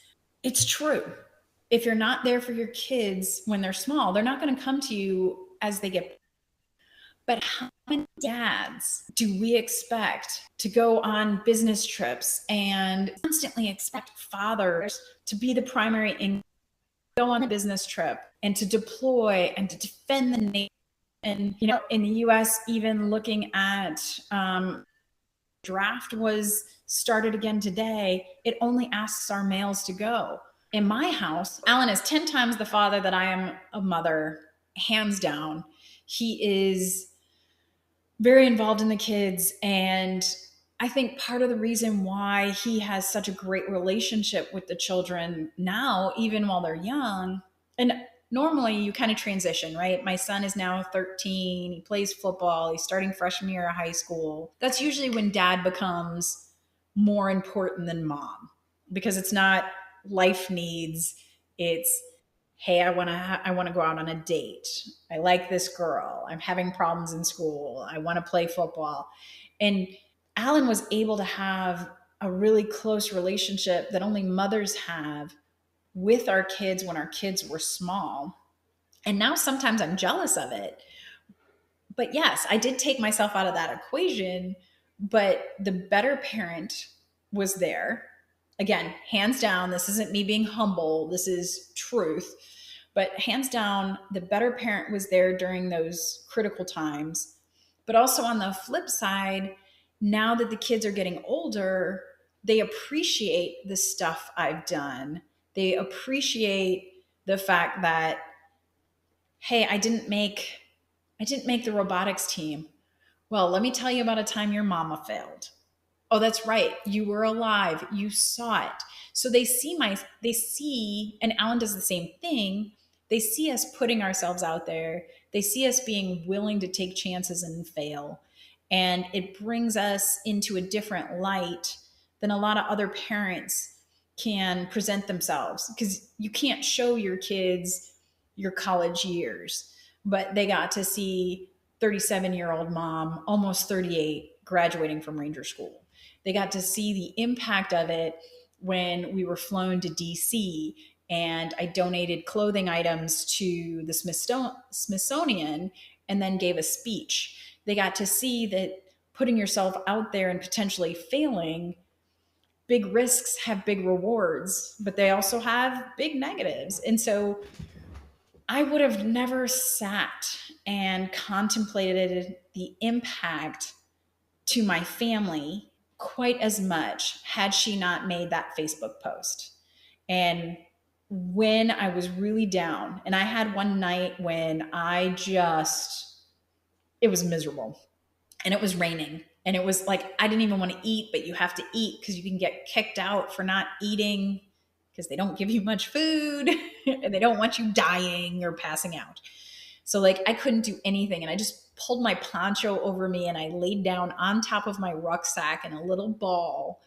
Speaker 4: it's true. If you're not there for your kids when they're small, they're not going to come to you as they get. But how many dads do we expect to go on business trips and constantly expect fathers to be the primary income, go on a business trip and to deploy and to defend the nation? And, in the US, even looking at draft was started again today, it only asks our males to go. In my house, Alan is 10 times the father that I am a mother, hands down. He is very involved in the kids. And I think part of the reason why he has such a great relationship with the children now, even while they're young, and normally you kind of transition, right? My son is now 13. He plays football. He's starting freshman year of high school. That's usually when dad becomes more important than mom, because it's not life needs. It's, hey, I want to go out on a date. I like this girl. I'm having problems in school. I want to play football. And Alan was able to have a really close relationship that only mothers have with our kids when our kids were small. And now sometimes I'm jealous of it. But yes, I did take myself out of that equation, but the better parent was there. Again, hands down, this isn't me being humble. This is truth. But hands down, the better parent was there during those critical times. But also on the flip side, now that the kids are getting older, they appreciate the stuff I've done. They appreciate the fact that, hey, I didn't make the robotics team. Well, let me tell you about a time your mama failed. Oh, that's right. You were alive. You saw it. So they see, and Alan does the same thing. They see us putting ourselves out there. They see us being willing to take chances and fail. And it brings us into a different light than a lot of other parents can present themselves, because you can't show your kids your college years, but they got to see 37-year-old mom, almost 38, graduating from Ranger School. They got to see the impact of it when we were flown to DC and I donated clothing items to the Smithsonian and then gave a speech. They got to see that putting yourself out there and potentially failing, big risks have big rewards, but they also have big negatives. And so I would have never sat and contemplated the impact to my family quite as much had she not made that Facebook post. And when I was really down, and I had one night when it was miserable and it was raining. And it was like, I didn't even want to eat, but you have to eat because you can get kicked out for not eating because they don't give you much food and they don't want you dying or passing out. So like I couldn't do anything. And I just pulled my poncho over me and I laid down on top of my rucksack in a little ball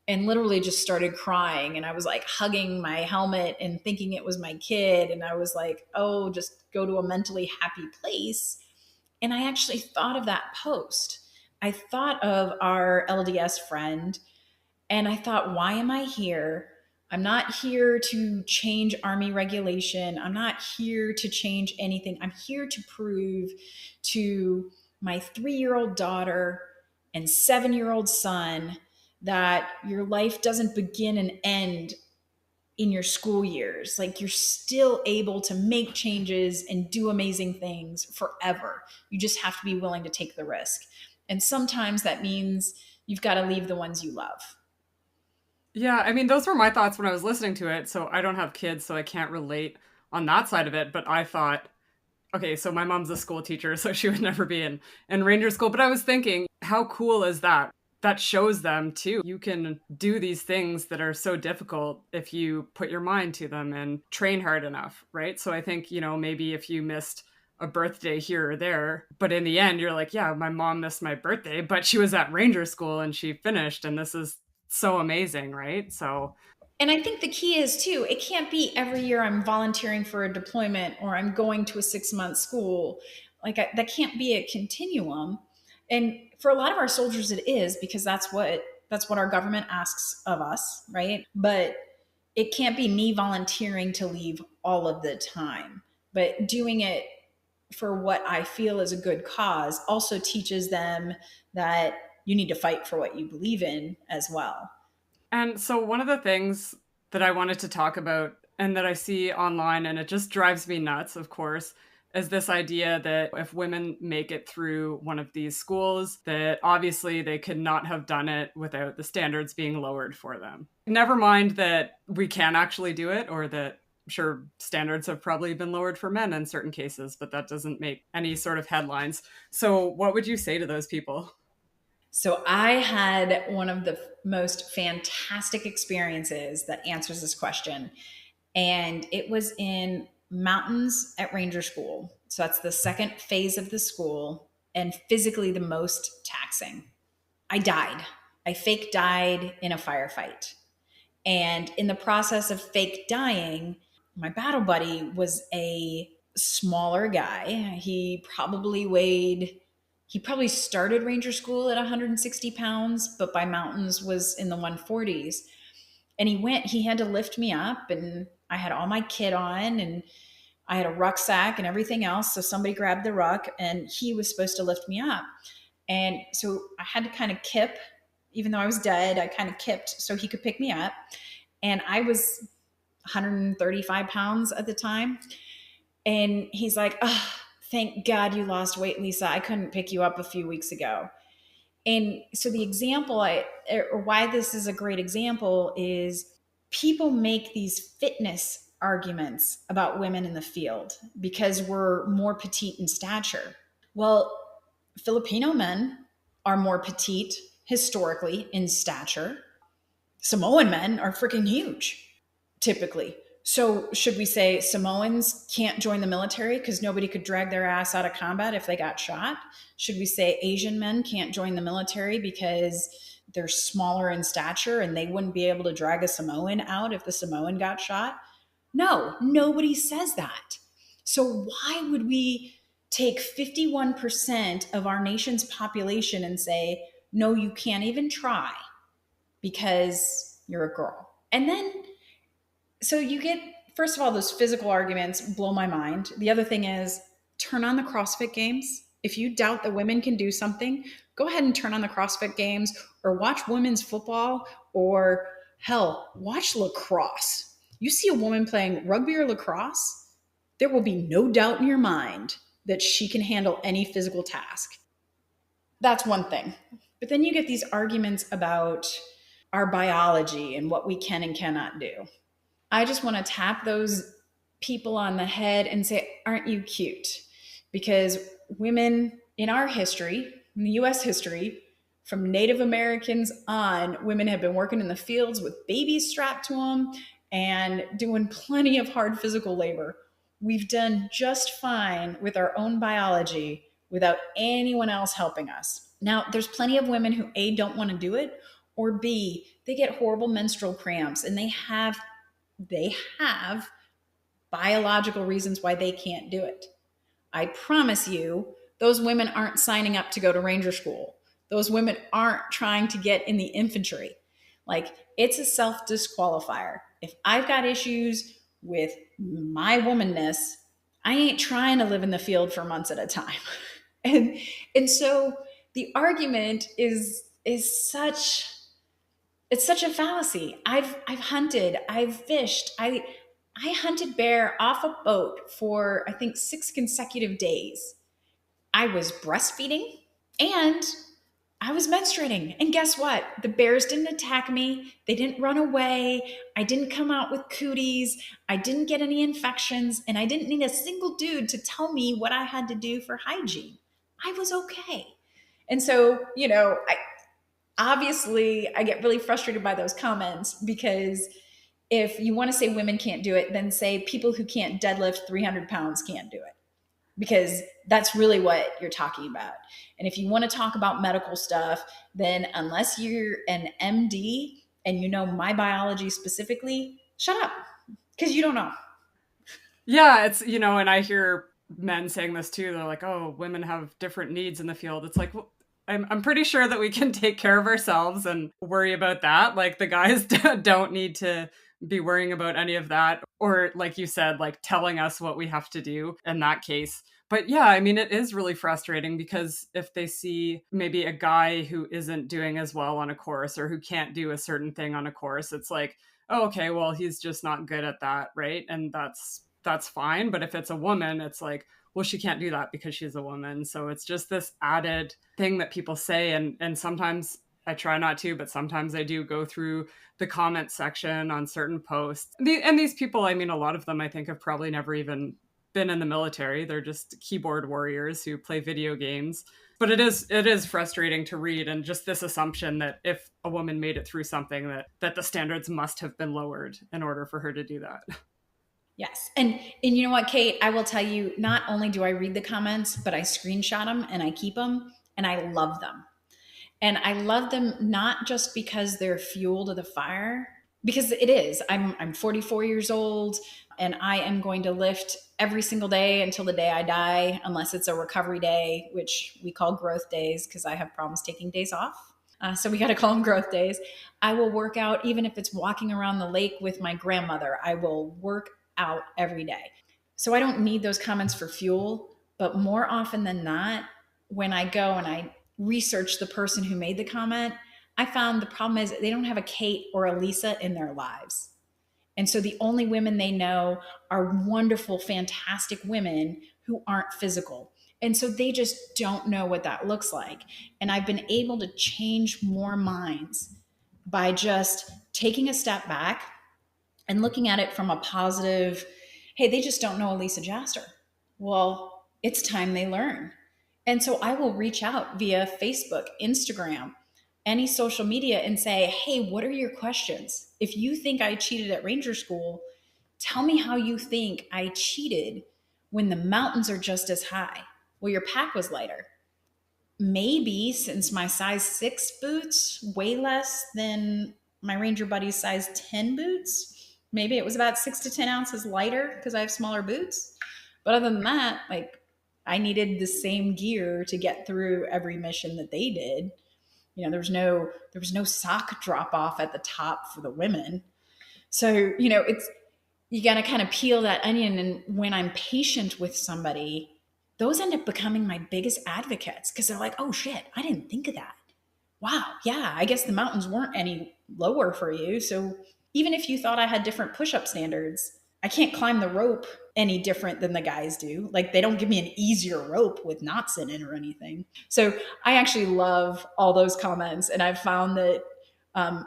Speaker 4: and literally just started crying. And I was like hugging my helmet and thinking it was my kid. And I was like, oh, just go to a mentally happy place. And I actually thought of that post. I thought of our LDS friend and I thought, why am I here? I'm not here to change Army regulation. I'm not here to change anything. I'm here to prove to my 3-year-old daughter and 7-year-old son that your life doesn't begin and end in your school years. Like you're still able to make changes and do amazing things forever. You just have to be willing to take the risk. And sometimes that means you've got to leave the ones you love.
Speaker 1: Yeah, I mean, those were my thoughts when I was listening to it. So I don't have kids, so I can't relate on that side of it. But I thought, okay, so my mom's a school teacher, so she would never be in ranger school. But I was thinking, how cool is that? That shows them too. You can do these things that are so difficult if you put your mind to them and train hard enough, right? So I think, maybe if you missed a birthday here or there, but in the end, you're like, yeah, my mom missed my birthday, but she was at ranger school and she finished, and this is so amazing, right? So
Speaker 4: and I think the key is too, it can't be every year I'm volunteering for a deployment or I'm going to a 6-month school. That can't be a continuum. And for a lot of our soldiers, it is, because that's what our government asks of us, right? But it can't be me volunteering to leave all of the time. But doing it for what I feel is a good cause also teaches them that you need to fight for what you believe in as well.
Speaker 1: And so one of the things that I wanted to talk about and that I see online, and it just drives me nuts, of course, is this idea that if women make it through one of these schools, that obviously they could not have done it without the standards being lowered for them. Never mind that we can actually do it, or that, sure, standards have probably been lowered for men in certain cases, but that doesn't make any sort of headlines. So what would you say to those people?
Speaker 4: So I had one of the most fantastic experiences that answers this question. And it was in mountains at Ranger School. So that's the second phase of the school and physically the most taxing. I died. I fake died in a firefight. And in the process of fake dying, my battle buddy was a smaller guy. He probably started Ranger School at 160 pounds, but by mountains was in the 140s. And he had to lift me up, and I had all my kit on, and I had a rucksack and everything else. So somebody grabbed the ruck and he was supposed to lift me up. And so I had to kind of kip, even though I was dead, I kind of kipped so he could pick me up. And I was 135 pounds at the time. And he's like, oh, thank God you lost weight, Lisa. I couldn't pick you up a few weeks ago. And so the example, or why this is a great example, is people make these fitness arguments about women in the field because we're more petite in stature. Well, Filipino men are more petite historically in stature. Samoan men are freaking huge, typically. So should we say Samoans can't join the military because nobody could drag their ass out of combat if they got shot? Should we say Asian men can't join the military because they're smaller in stature and they wouldn't be able to drag a Samoan out if the Samoan got shot? No, nobody says that. So why would we take 51% of our nation's population and say, no, you can't even try because you're a girl? And then so you get, first of all, those physical arguments blow my mind. The other thing is, turn on the CrossFit Games. If you doubt that women can do something, go ahead and turn on the CrossFit Games or watch women's football, or hell, watch lacrosse. You see a woman playing rugby or lacrosse, there will be no doubt in your mind that she can handle any physical task. That's one thing. But then you get these arguments about our biology and what we can and cannot do. I just want to tap those people on the head and say, aren't you cute? Because women in our history, in the US history, from Native Americans on, women have been working in the fields with babies strapped to them and doing plenty of hard physical labor. We've done just fine with our own biology without anyone else helping us. Now, there's plenty of women who A, don't want to do it, or B, they get horrible menstrual cramps and they have biological reasons why they can't do it. I promise you, those women aren't signing up to go to Ranger School. Those women aren't trying to get in the infantry. Like, it's a self-disqualifier. If I've got issues with my womanness, I ain't trying to live in the field for months at a time. And so the argument is such, it's such a fallacy. I've hunted, I've fished, I hunted bear off a boat for I think 6 consecutive days. I was breastfeeding and I was menstruating. And guess what? The bears didn't attack me. They didn't run away. I didn't come out with cooties. I didn't get any infections. And I didn't need a single dude to tell me what I had to do for hygiene. I was okay. And so, obviously I get really frustrated by those comments, because if you want to say women can't do it, then say people who can't deadlift 300 pounds can't do it, because that's really what you're talking about. And if you want to talk about medical stuff, then unless you're an MD and you know my biology specifically, shut up, because you don't know.
Speaker 1: Yeah, it's, and I hear men saying this too. They're like, oh, women have different needs in the field. It's like, well, I'm pretty sure that we can take care of ourselves and worry about that. Like, the guys don't need to be worrying about any of that, or like you said, like telling us what we have to do in that case. But yeah, I mean, it is really frustrating, because if they see maybe a guy who isn't doing as well on a course, or who can't do a certain thing on a course, it's like, oh, okay, well, he's just not good at that, right? And that's fine. But if it's a woman, it's like, well, she can't do that because she's a woman. So it's just this added thing that people say. And sometimes I try not to, but sometimes I do go through the comment section on certain posts. And these people, I mean, a lot of them I think have probably never even been in the military. They're just keyboard warriors who play video games. But it is frustrating to read, and just this assumption that if a woman made it through something, that the standards must have been lowered in order for her to do that.
Speaker 4: Yes. And you know what, Kate, I will tell you, not only do I read the comments, but I screenshot them and I keep them, and I love them. And I love them not just because they're fuel to the fire, because it is. I'm 44 years old, and I am going to lift every single day until the day I die, unless it's a recovery day, which we call growth days because I have problems taking days off. So we got to call them growth days. I will work out, even if it's walking around the lake with my grandmother. I will work out every day. So I don't need those comments for fuel. But more often than not, when I go and I research the person who made the comment, I found the problem is they don't have a Kate or a Lisa in their lives. And so the only women they know are wonderful, fantastic women who aren't physical. And so they just don't know what that looks like. And I've been able to change more minds by just taking a step back and looking at it from a positive, hey, they just don't know a Lisa Jaster. Well, it's time they learn. And so I will reach out via Facebook, Instagram, any social media, and say, hey, what are your questions? If you think I cheated at Ranger School, tell me how you think I cheated when the mountains are just as high. Well, your pack was lighter. Maybe since my size 6 boots way less than my Ranger buddy's size 10 boots, maybe it was about 6 to 10 ounces lighter because I have smaller boots. But other than that, like, I needed the same gear to get through every mission that they did. There was no sock drop off at the top for the women. So, you got to kind of peel that onion. And when I'm patient with somebody, those end up becoming my biggest advocates, because they're like, oh shit, I didn't think of that. Wow. Yeah. I guess the mountains weren't any lower for you. So even if you thought I had different push-up standards, I can't climb the rope any different than the guys do. Like, they don't give me an easier rope with knots in it or anything. So I actually love all those comments. And I've found that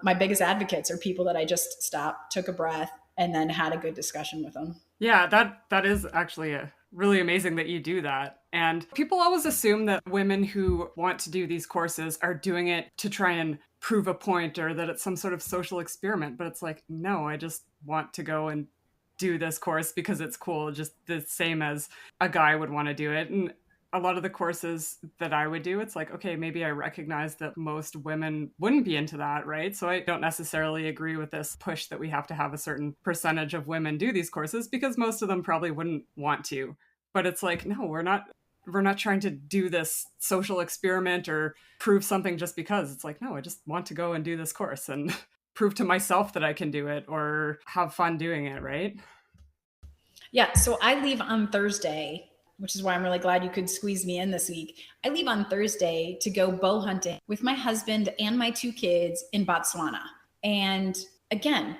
Speaker 4: my biggest advocates are people that I just stopped, took a breath, and then had a good discussion with them.
Speaker 1: Yeah, that is actually really amazing that you do that. And people always assume that women who want to do these courses are doing it to try and prove a point or that it's some sort of social experiment. But it's like, no, I just want to go and do this course because it's cool, just the same as a guy would want to do it. And a lot of the courses that I would do, it's like, okay, maybe I recognize that most women wouldn't be into that, right? So I don't necessarily agree with this push that we have to have a certain percentage of women do these courses because most of them probably wouldn't want to. But it's like, no, we're not trying to do this social experiment or prove something just because. It's like, no, I just want to go and do this course and prove to myself that I can do it or have fun doing it, right?
Speaker 4: Yeah, so I leave on Thursday, which is why I'm really glad you could squeeze me in this week. I leave on Thursday to go bow hunting with my husband and my 2 kids in Botswana. And again,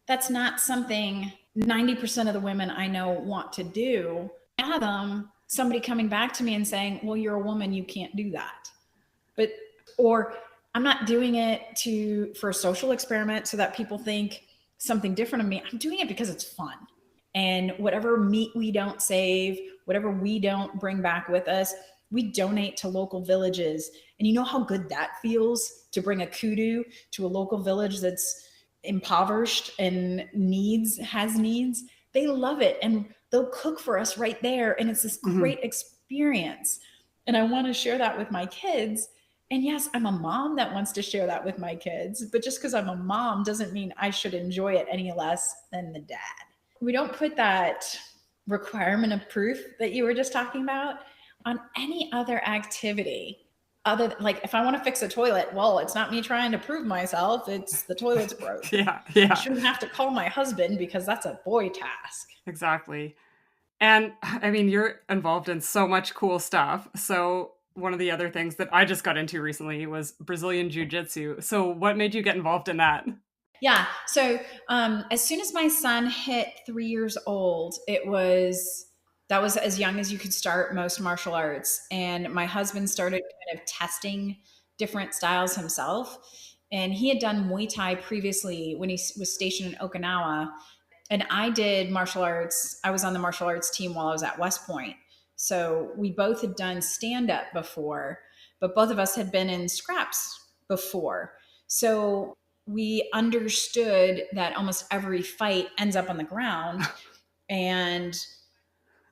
Speaker 4: that's not something 90% of the women I know want to do. Fathom somebody coming back to me and saying, well, you're a woman, you can't do that. Or I'm not doing it for a social experiment so that people think something different of me. I'm doing it because it's fun. And whatever meat we don't save, whatever we don't bring back with us, we donate to local villages. And you know how good that feels to bring a kudu to a local village that's impoverished and has needs. They love it. And they'll cook for us right there. And it's this great experience. And I want to share that with my kids. And yes, I'm a mom that wants to share that with my kids. But just because I'm a mom doesn't mean I should enjoy it any less than the dad. We don't put that requirement of proof that you were just talking about on any other activity other than, like, if I want to fix a toilet, well, it's not me trying to prove myself. It's the toilet's broke.
Speaker 1: Yeah.
Speaker 4: I shouldn't have to call my husband because that's a boy task.
Speaker 1: Exactly. And I mean, you're involved in so much cool stuff. So one of the other things that I just got into recently was Brazilian Jiu-Jitsu. So what made you get involved in that?
Speaker 4: Yeah. So as soon as my son hit 3 years old, that was as young as you could start most martial arts. And my husband started kind of testing different styles himself. And he had done Muay Thai previously when he was stationed in Okinawa. And I did martial arts. I was on the martial arts team while I was at West Point. So we both had done stand-up before, but both of us had been in scraps before. So we understood that almost every fight ends up on the ground, and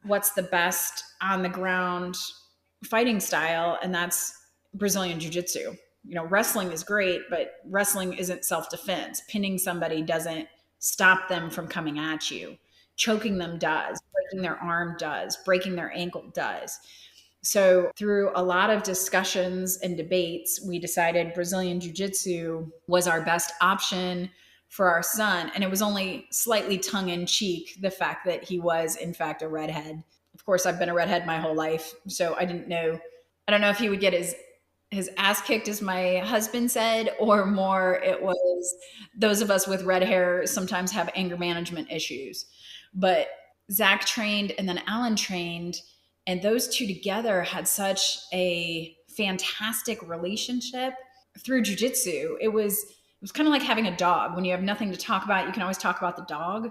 Speaker 4: what's the best on the ground fighting style, and that's Brazilian Jiu-Jitsu. You know, wrestling is great, but wrestling isn't self-defense. Pinning somebody doesn't stop them from coming at you. Choking them does. Breaking their arm does. Breaking their ankle does. So through a lot of discussions and debates, we decided Brazilian Jiu-Jitsu was our best option for our son. And it was only slightly tongue-in-cheek, the fact that he was, in fact, a redhead. Of course, I've been a redhead my whole life, so I don't know if he would get his ass kicked, as my husband said, or more it was those of us with red hair sometimes have anger management issues. But Zach trained and then Alan trained, and those two together had such a fantastic relationship through jiu-jitsu. It was kind of like having a dog. When you have nothing to talk about, you can always talk about the dog.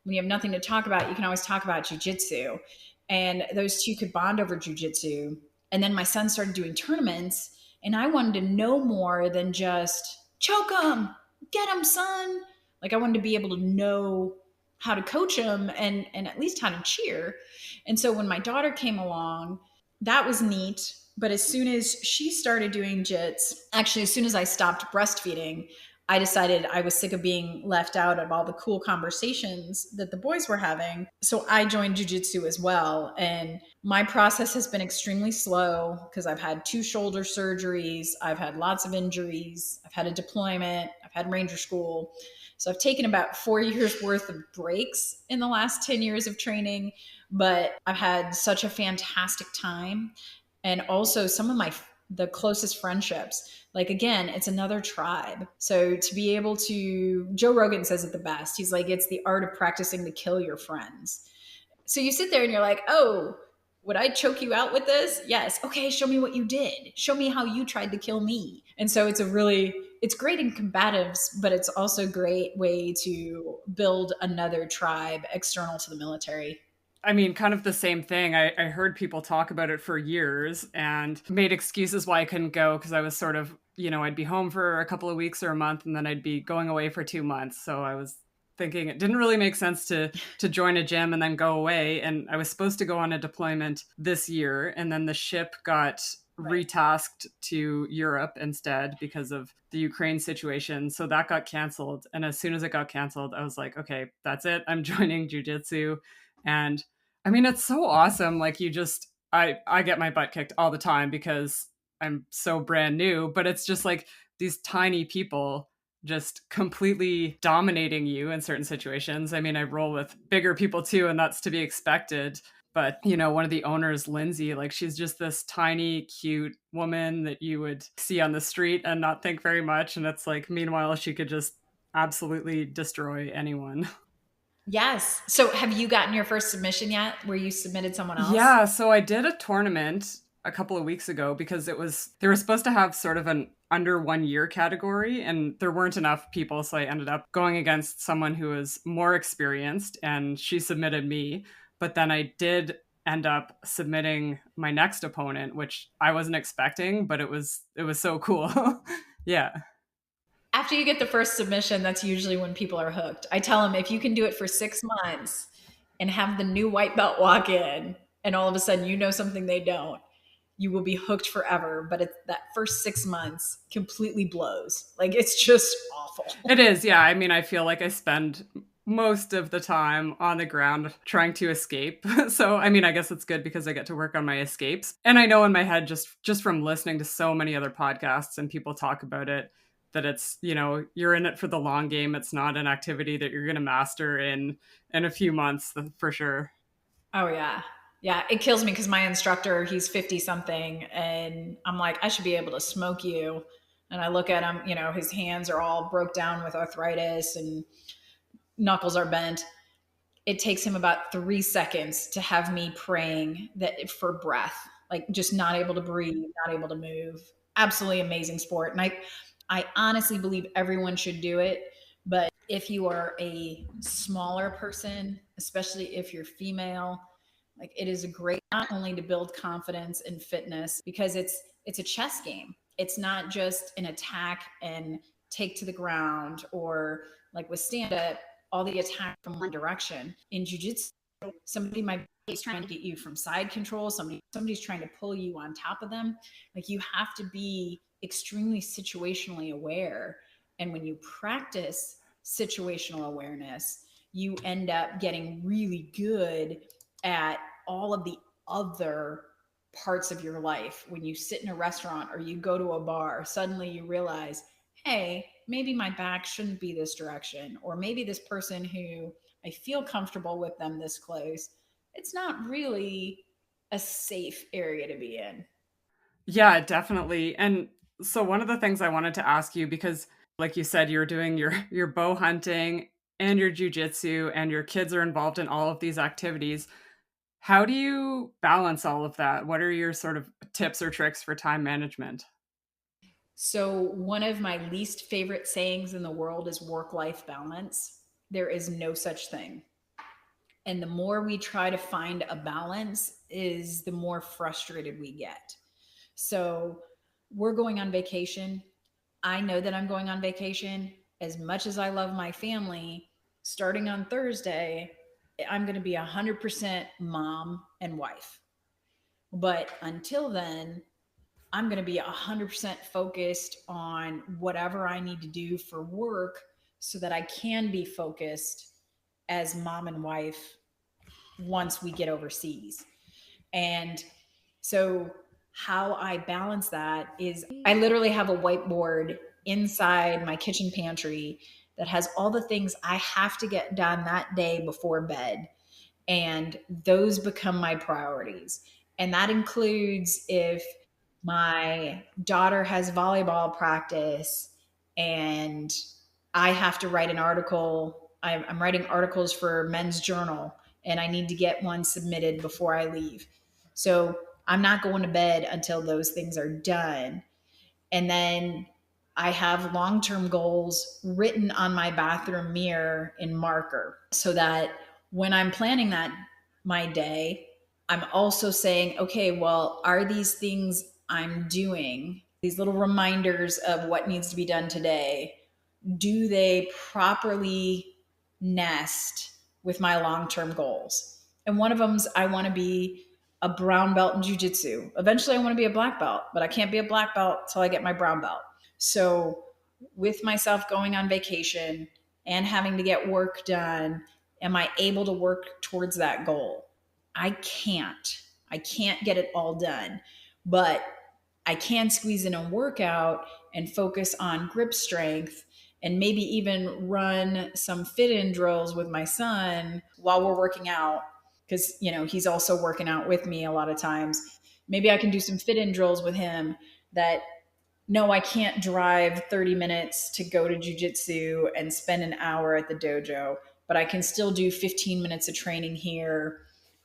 Speaker 4: When you have nothing to talk about, you can always talk about jiu-jitsu. And those two could bond over jiu-jitsu. And then my son started doing tournaments, and I wanted to know more than just choke him, get him, son. Like, I wanted to be able to know how to coach him and at least how to cheer. And so when my daughter came along, that was neat. But as soon as she started doing jits, actually, as soon as I stopped breastfeeding, I decided I was sick of being left out of all the cool conversations that the boys were having. So I joined jiu-jitsu as well. And my process has been extremely slow because I've had 2 shoulder surgeries. I've had lots of injuries. I've had a deployment. I've had Ranger School. So I've taken about 4 years worth of breaks in the last 10 years of training, but I've had such a fantastic time. And also some of the closest friendships. Like, again, it's another tribe. So to be able to, Joe Rogan says it the best. He's like, it's the art of practicing to kill your friends. So you sit there and you're like, oh, would I choke you out with this? Yes. Okay, show me what you did. Show me how you tried to kill me. And so it's a really it's great in combatives, but it's also a great way to build another tribe external to the military.
Speaker 1: I mean, kind of the same thing. I heard people talk about it for years and made excuses why I couldn't go because I was sort of, I'd be home for a couple of weeks or a month and then I'd be going away for 2 months. So I was thinking it didn't really make sense to join a gym and then go away. And I was supposed to go on a deployment this year, and then the ship got retasked to Europe instead because of the Ukraine situation. So that got canceled. And as soon as it got canceled, I was like, okay, that's it. I'm joining jujitsu. And I mean, it's so awesome. Like I get my butt kicked all the time because I'm so brand new, but it's just like these tiny people just completely dominating you in certain situations. I mean, I roll with bigger people too, and that's to be expected. But, one of the owners, Lindsay, like she's just this tiny, cute woman that you would see on the street and not think very much. And it's like, meanwhile, she could just absolutely destroy anyone.
Speaker 4: Yes. So have you gotten your first submission yet where you submitted someone else?
Speaker 1: Yeah. So I did a tournament a couple of weeks ago because they were supposed to have sort of an under 1 year category and there weren't enough people. So I ended up going against someone who was more experienced and she submitted me. But then I did end up submitting my next opponent, which I wasn't expecting, but it was so cool. Yeah.
Speaker 4: After you get the first submission, that's usually when people are hooked. I tell them if you can do it for 6 months and have the new white belt walk in and all of a sudden something they don't, you will be hooked forever. But that first 6 months completely blows. Like it's just awful.
Speaker 1: It is. Yeah. I mean, I feel like I spend most of the time on the ground trying to escape. So, I mean, I guess it's good because I get to work on my escapes. And I know in my head, just from listening to so many other podcasts and people talk about it, that it's, you're in it for the long game. It's not an activity that you're going to master in a few months for sure.
Speaker 4: Oh yeah. Yeah. It kills me because my instructor, he's 50 something and I'm like, I should be able to smoke you. And I look at him, his hands are all broke down with arthritis and knuckles are bent. It takes him about 3 seconds to have me praying that for breath, like just not able to breathe, not able to move. Absolutely amazing sport. And I honestly believe everyone should do it. But if you are a smaller person, especially if you're female, like it is a great, not only to build confidence and fitness, because it's a chess game. It's not just an attack and take to the ground, or like with stand up, all the attack from one direction. In jiu-jitsu, somebody might be trying to get you from side control. Somebody's trying to pull you on top of them. Like you have to be extremely situationally aware. And when you practice situational awareness, you end up getting really good at all of the other parts of your life. When you sit in a restaurant or you go to a bar, suddenly you realize, hey, maybe my back shouldn't be this direction, or maybe this person who I feel comfortable with them this close, it's not really a safe area to be in.
Speaker 1: Yeah, definitely. And so one of the things I wanted to ask you, because like you said, you're doing your bow hunting and your jujitsu and your kids are involved in all of these activities. How do you balance all of that? What are your sort of tips or tricks for time management?
Speaker 4: So one of my least favorite sayings in the world is work-life balance. There is no such thing. And the more we try to find a balance is the more frustrated we get. So we're going on vacation. I know that I'm going on vacation. As much as I love my family, starting on Thursday, I'm going to be 100% mom and wife. But until then, I'm going to be 100% focused on whatever I need to do for work so that I can be focused as mom and wife once we get overseas. And so how I balance that is I literally have a whiteboard inside my kitchen pantry that has all the things I have to get done that day before bed. And those become my priorities. And that includes if my daughter has volleyball practice and I have to write an article. I'm writing articles for Men's Journal and I need to get one submitted before I leave. So I'm not going to bed until those things are done. And then I have long-term goals written on my bathroom mirror in marker so that when I'm planning my day, I'm also saying, okay, well, are these things I'm doing, these little reminders of what needs to be done today, do they properly nest with my long-term goals? And one of them's I want to be a brown belt in jiu-jitsu. Eventually I want to be a black belt, but I can't be a black belt till I get my brown belt. So with myself going on vacation and having to get work done, am I able to work towards that goal? I can't. I can't get it all done, but I can squeeze in a workout and focus on grip strength and maybe even run some fit-in drills with my son while we're working out, because he's also working out with me a lot of times. Maybe I can do some fit-in drills with him that, no, I can't drive 30 minutes to go to jiu-jitsu and spend an hour at the dojo, but I can still do 15 minutes of training here.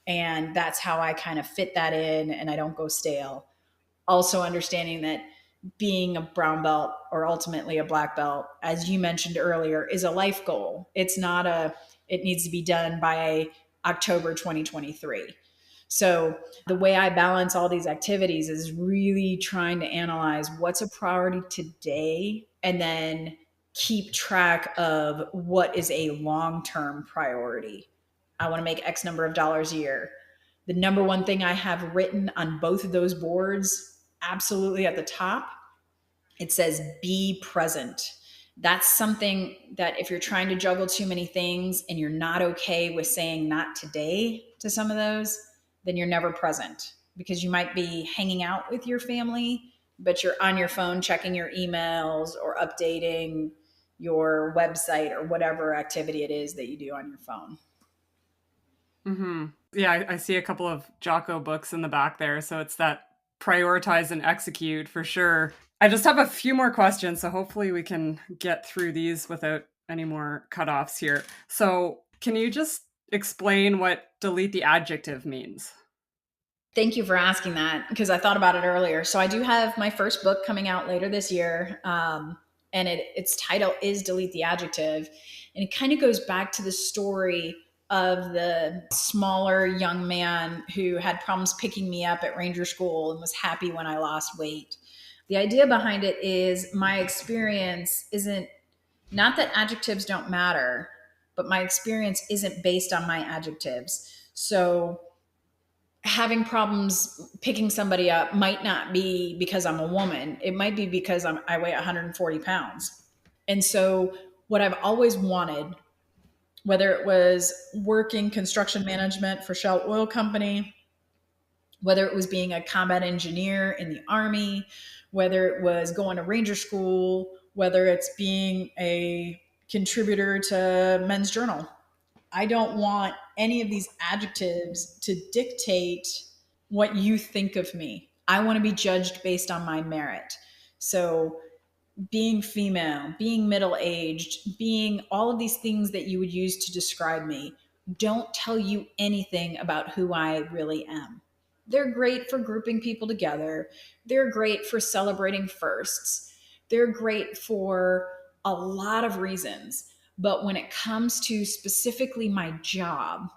Speaker 4: And that's how I kind of fit that in and I don't go stale. Also understanding that being a brown belt or ultimately a black belt, as you mentioned earlier, is a life goal. It's not it needs to be done by October 2023. So the way I balance all these activities is really trying to analyze what's a priority today and then keep track of what is a long-term priority. I want to make X number of dollars a year. The number one thing I have written on both of those boards, absolutely at the top, it says be present. That's something that if you're trying to juggle too many things and you're not okay with saying not today to some of those, then you're never present, because you might be hanging out with your family, but you're on your phone checking your emails or updating your website or whatever activity it is that you do on your phone.
Speaker 1: Mm-hmm. Yeah, I see a couple of Jocko books in the back there. So it's that prioritize and execute for sure. I just have a few more questions, so hopefully we can get through these without any more cutoffs here. So can you just explain what delete the adjective means?
Speaker 4: Thank you for asking that, because I thought about it earlier. So I do have my first book coming out later this year, and its title is Delete the Adjective. And it kind of goes back to the story of the smaller young man who had problems picking me up at Ranger School and was happy when I lost weight. The idea behind it is my experience isn't, not that adjectives don't matter, but my experience isn't based on my adjectives. So having problems picking somebody up might not be because I'm a woman. It might be because I weigh 140 pounds. And so what I've always wanted, whether it was working construction management for Shell Oil Company, whether it was being a combat engineer in the Army, whether it was going to Ranger School, whether it's being a contributor to Men's Journal, I don't want any of these adjectives to dictate what you think of me. I want to be judged based on my merit. So being female, being middle-aged, being all of these things that you would use to describe me don't tell you anything about who I really am. They're great for grouping people together. They're great for celebrating firsts. They're great for a lot of reasons. But when it comes to specifically my job,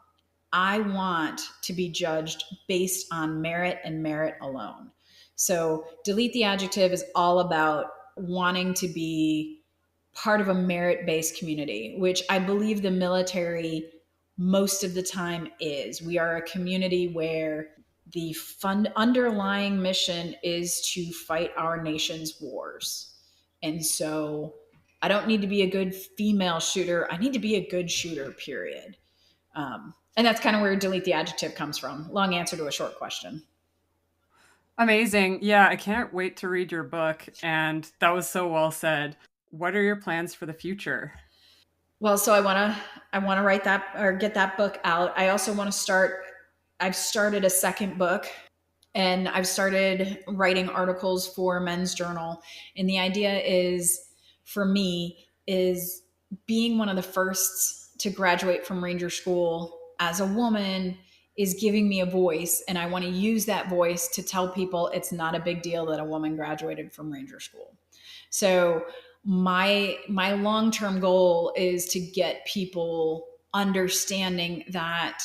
Speaker 4: I want to be judged based on merit and merit alone. So delete the adjective is all about wanting to be part of a merit-based community, which I believe the military most of the time is. We are a community where the underlying mission is to fight our nation's wars. And so I don't need to be a good female shooter. I need to be a good shooter, period. And that's kind of where delete the adjective comes from. Long answer to a short question.
Speaker 1: Amazing. Yeah, I can't wait to read your book. And that was so well said. What are your plans for the future?
Speaker 4: Well, so I want to write that or get that book out. I also want to I've started a second book, and I've started writing articles for Men's Journal. And the idea is, for me, is being one of the firsts to graduate from Ranger School as a woman is giving me a voice. And I want to use that voice to tell people it's not a big deal that a woman graduated from Ranger School. So my long-term goal is to get people understanding that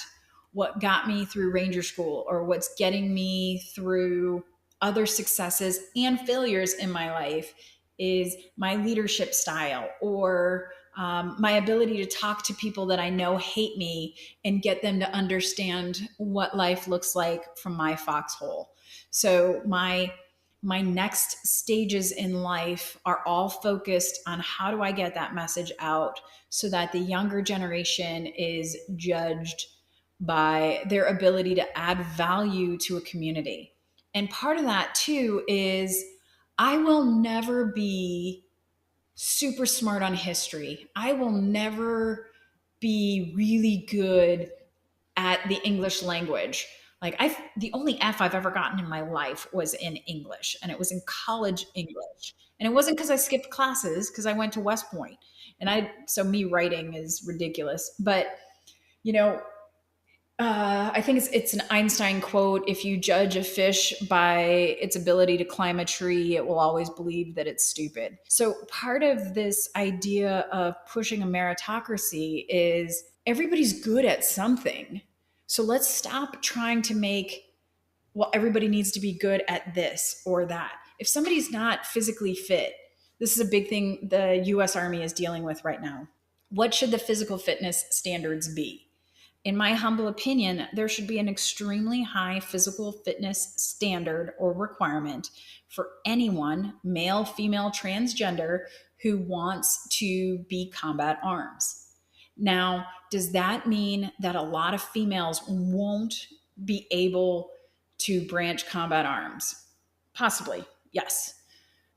Speaker 4: what got me through Ranger School, or what's getting me through other successes and failures in my life, is my leadership style, or my ability to talk to people that I know hate me and get them to understand what life looks like from my foxhole. So my next stages in life are all focused on how do I get that message out so that the younger generation is judged by their ability to add value to a community. And part of that too is I will never be super smart on history. I will never be really good at the English language. Like the only F I've ever gotten in my life was in English, and it was in college English. And it wasn't because I skipped classes, because I went to West Point. So me writing is ridiculous. But, you know, I think it's an Einstein quote. If you judge a fish by its ability to climb a tree, it will always believe that it's stupid. So part of this idea of pushing a meritocracy is everybody's good at something. So let's stop trying to make, well, everybody needs to be good at this or that. If somebody's not physically fit, this is a big thing the US Army is dealing with right now. What should the physical fitness standards be? In my humble opinion, there should be an extremely high physical fitness standard or requirement for anyone, male, female, transgender, who wants to be combat arms. Now, does that mean that a lot of females won't be able to branch combat arms? Possibly, yes.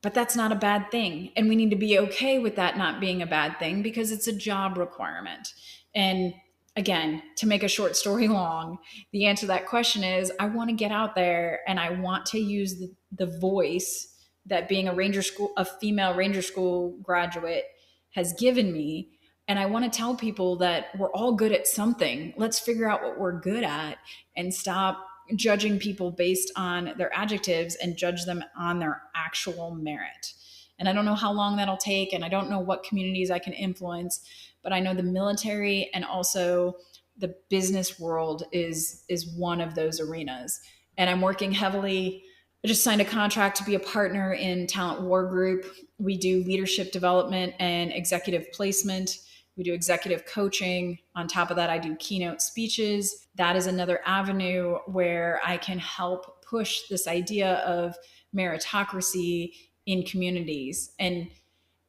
Speaker 4: But that's not a bad thing. And we need to be okay with that not being a bad thing, because it's a job requirement. And again, to make a short story long, the answer to that question is I want to get out there and I want to use the voice that being a female Ranger School graduate has given me. And I want to tell people that we're all good at something. Let's figure out what we're good at and stop judging people based on their adjectives and judge them on their actual merit. And I don't know how long that'll take, and I don't know what communities I can influence, but I know the military and also the business world is one of those arenas. And I'm working heavily. I just signed a contract to be a partner in Talent War Group. We do leadership development and executive placement. We do executive coaching. On top of that, I do keynote speeches. That is another avenue where I can help push this idea of meritocracy in communities. And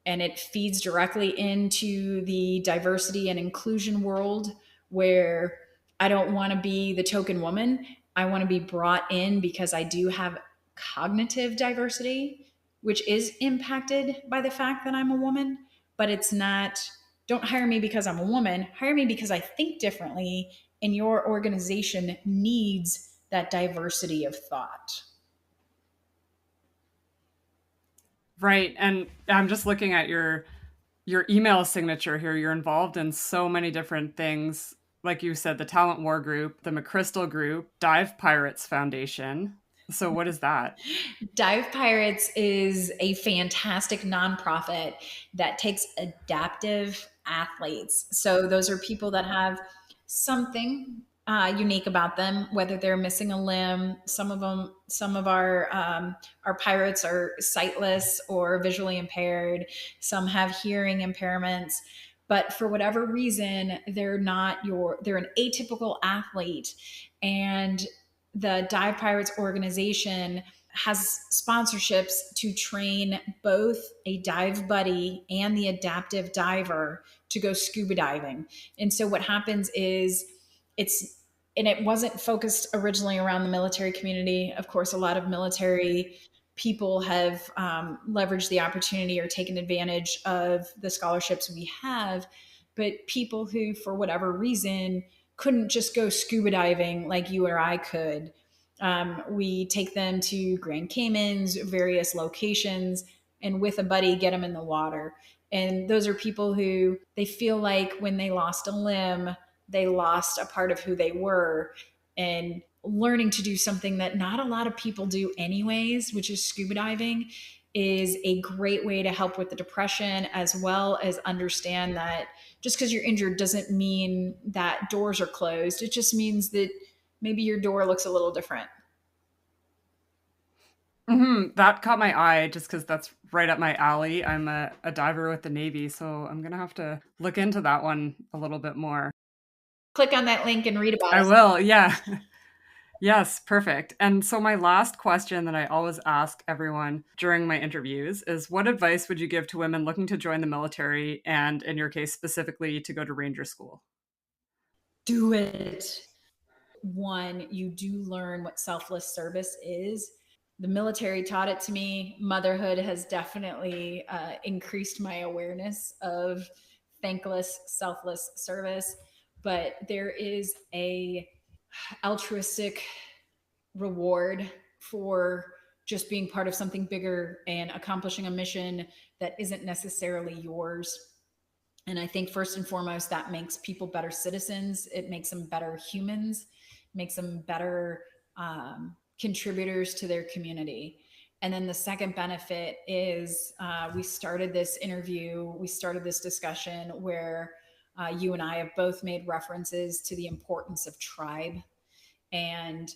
Speaker 4: it feeds directly into the diversity and inclusion world, where I don't want to be the token woman. I want to be brought in because I do have cognitive diversity, which is impacted by the fact that I'm a woman, but it's not, don't hire me because I'm a woman, hire me because I think differently, and your organization needs that diversity of thought.
Speaker 1: Right. And I'm just looking at your email signature here. You're involved in so many different things. Like you said, the Talent War Group, the McChrystal Group, Dive Pirates Foundation. So what is that?
Speaker 4: Dive Pirates is a fantastic nonprofit that takes adaptive athletes. So those are people that have something unique about them, whether they're missing a limb. Some of our pirates are sightless or visually impaired. Some have hearing impairments. But for whatever reason, they're an atypical athlete. And the Dive Pirates organization has sponsorships to train both a dive buddy and the adaptive diver to go scuba diving. And so what happens is it wasn't focused originally around the military community. Of course, a lot of military people have leveraged the opportunity or taken advantage of the scholarships we have, but people who, for whatever reason, couldn't just go scuba diving like you or I could. We take them to Grand Caymans, various locations, and with a buddy, get them in the water. And those are people who they feel like when they lost a limb, they lost a part of who they were, and learning to do something that not a lot of people do anyways, which is scuba diving, is a great way to help with the depression, as well as understand that just because you're injured doesn't mean that doors are closed. It just means that maybe your door looks a little different.
Speaker 1: That caught my eye just because that's right up my alley. I'm a diver with the Navy, so I'm going to have to look into that one a little bit more.
Speaker 4: Click on that link and read about it.
Speaker 1: I will, yeah. Yes, perfect. And so my last question that I always ask everyone during my interviews is, what advice would you give to women looking to join the military, and in your case specifically to go to Ranger School?
Speaker 4: Do it. One, you do learn what selfless service is. The military taught it to me. Motherhood has definitely increased my awareness of thankless, selfless service. But there is a altruistic reward for just being part of something bigger and accomplishing a mission that isn't necessarily yours. And I think first and foremost, that makes people better citizens. It makes them better humans, makes them better contributors to their community. And then the second benefit is we started this discussion where you and I have both made references to the importance of tribe. And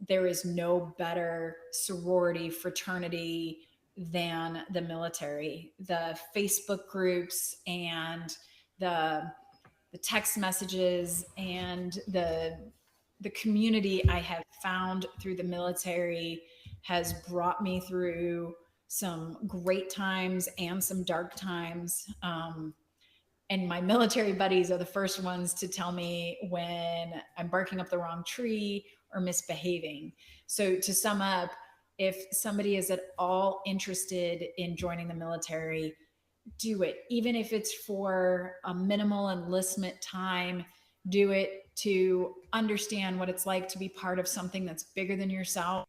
Speaker 4: there is no better sorority, fraternity than the military. The Facebook groups and the text messages and the community I have found through the military has brought me through some great times and some dark times. And my military buddies are the first ones to tell me when I'm barking up the wrong tree or misbehaving. So to sum up, if somebody is at all interested in joining the military, do it. Even if it's for a minimal enlistment time, do it to understand what it's like to be part of something that's bigger than yourself.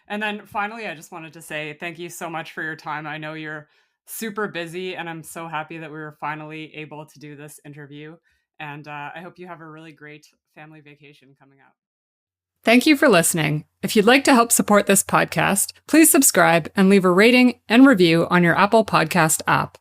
Speaker 1: And then finally, I just wanted to say thank you so much for your time. I know you're super busy, and I'm so happy that we were finally able to do this interview. And I hope you have a really great family vacation coming up. Thank you for listening. If you'd like to help support this podcast, please subscribe and leave a rating and review on your Apple Podcast app.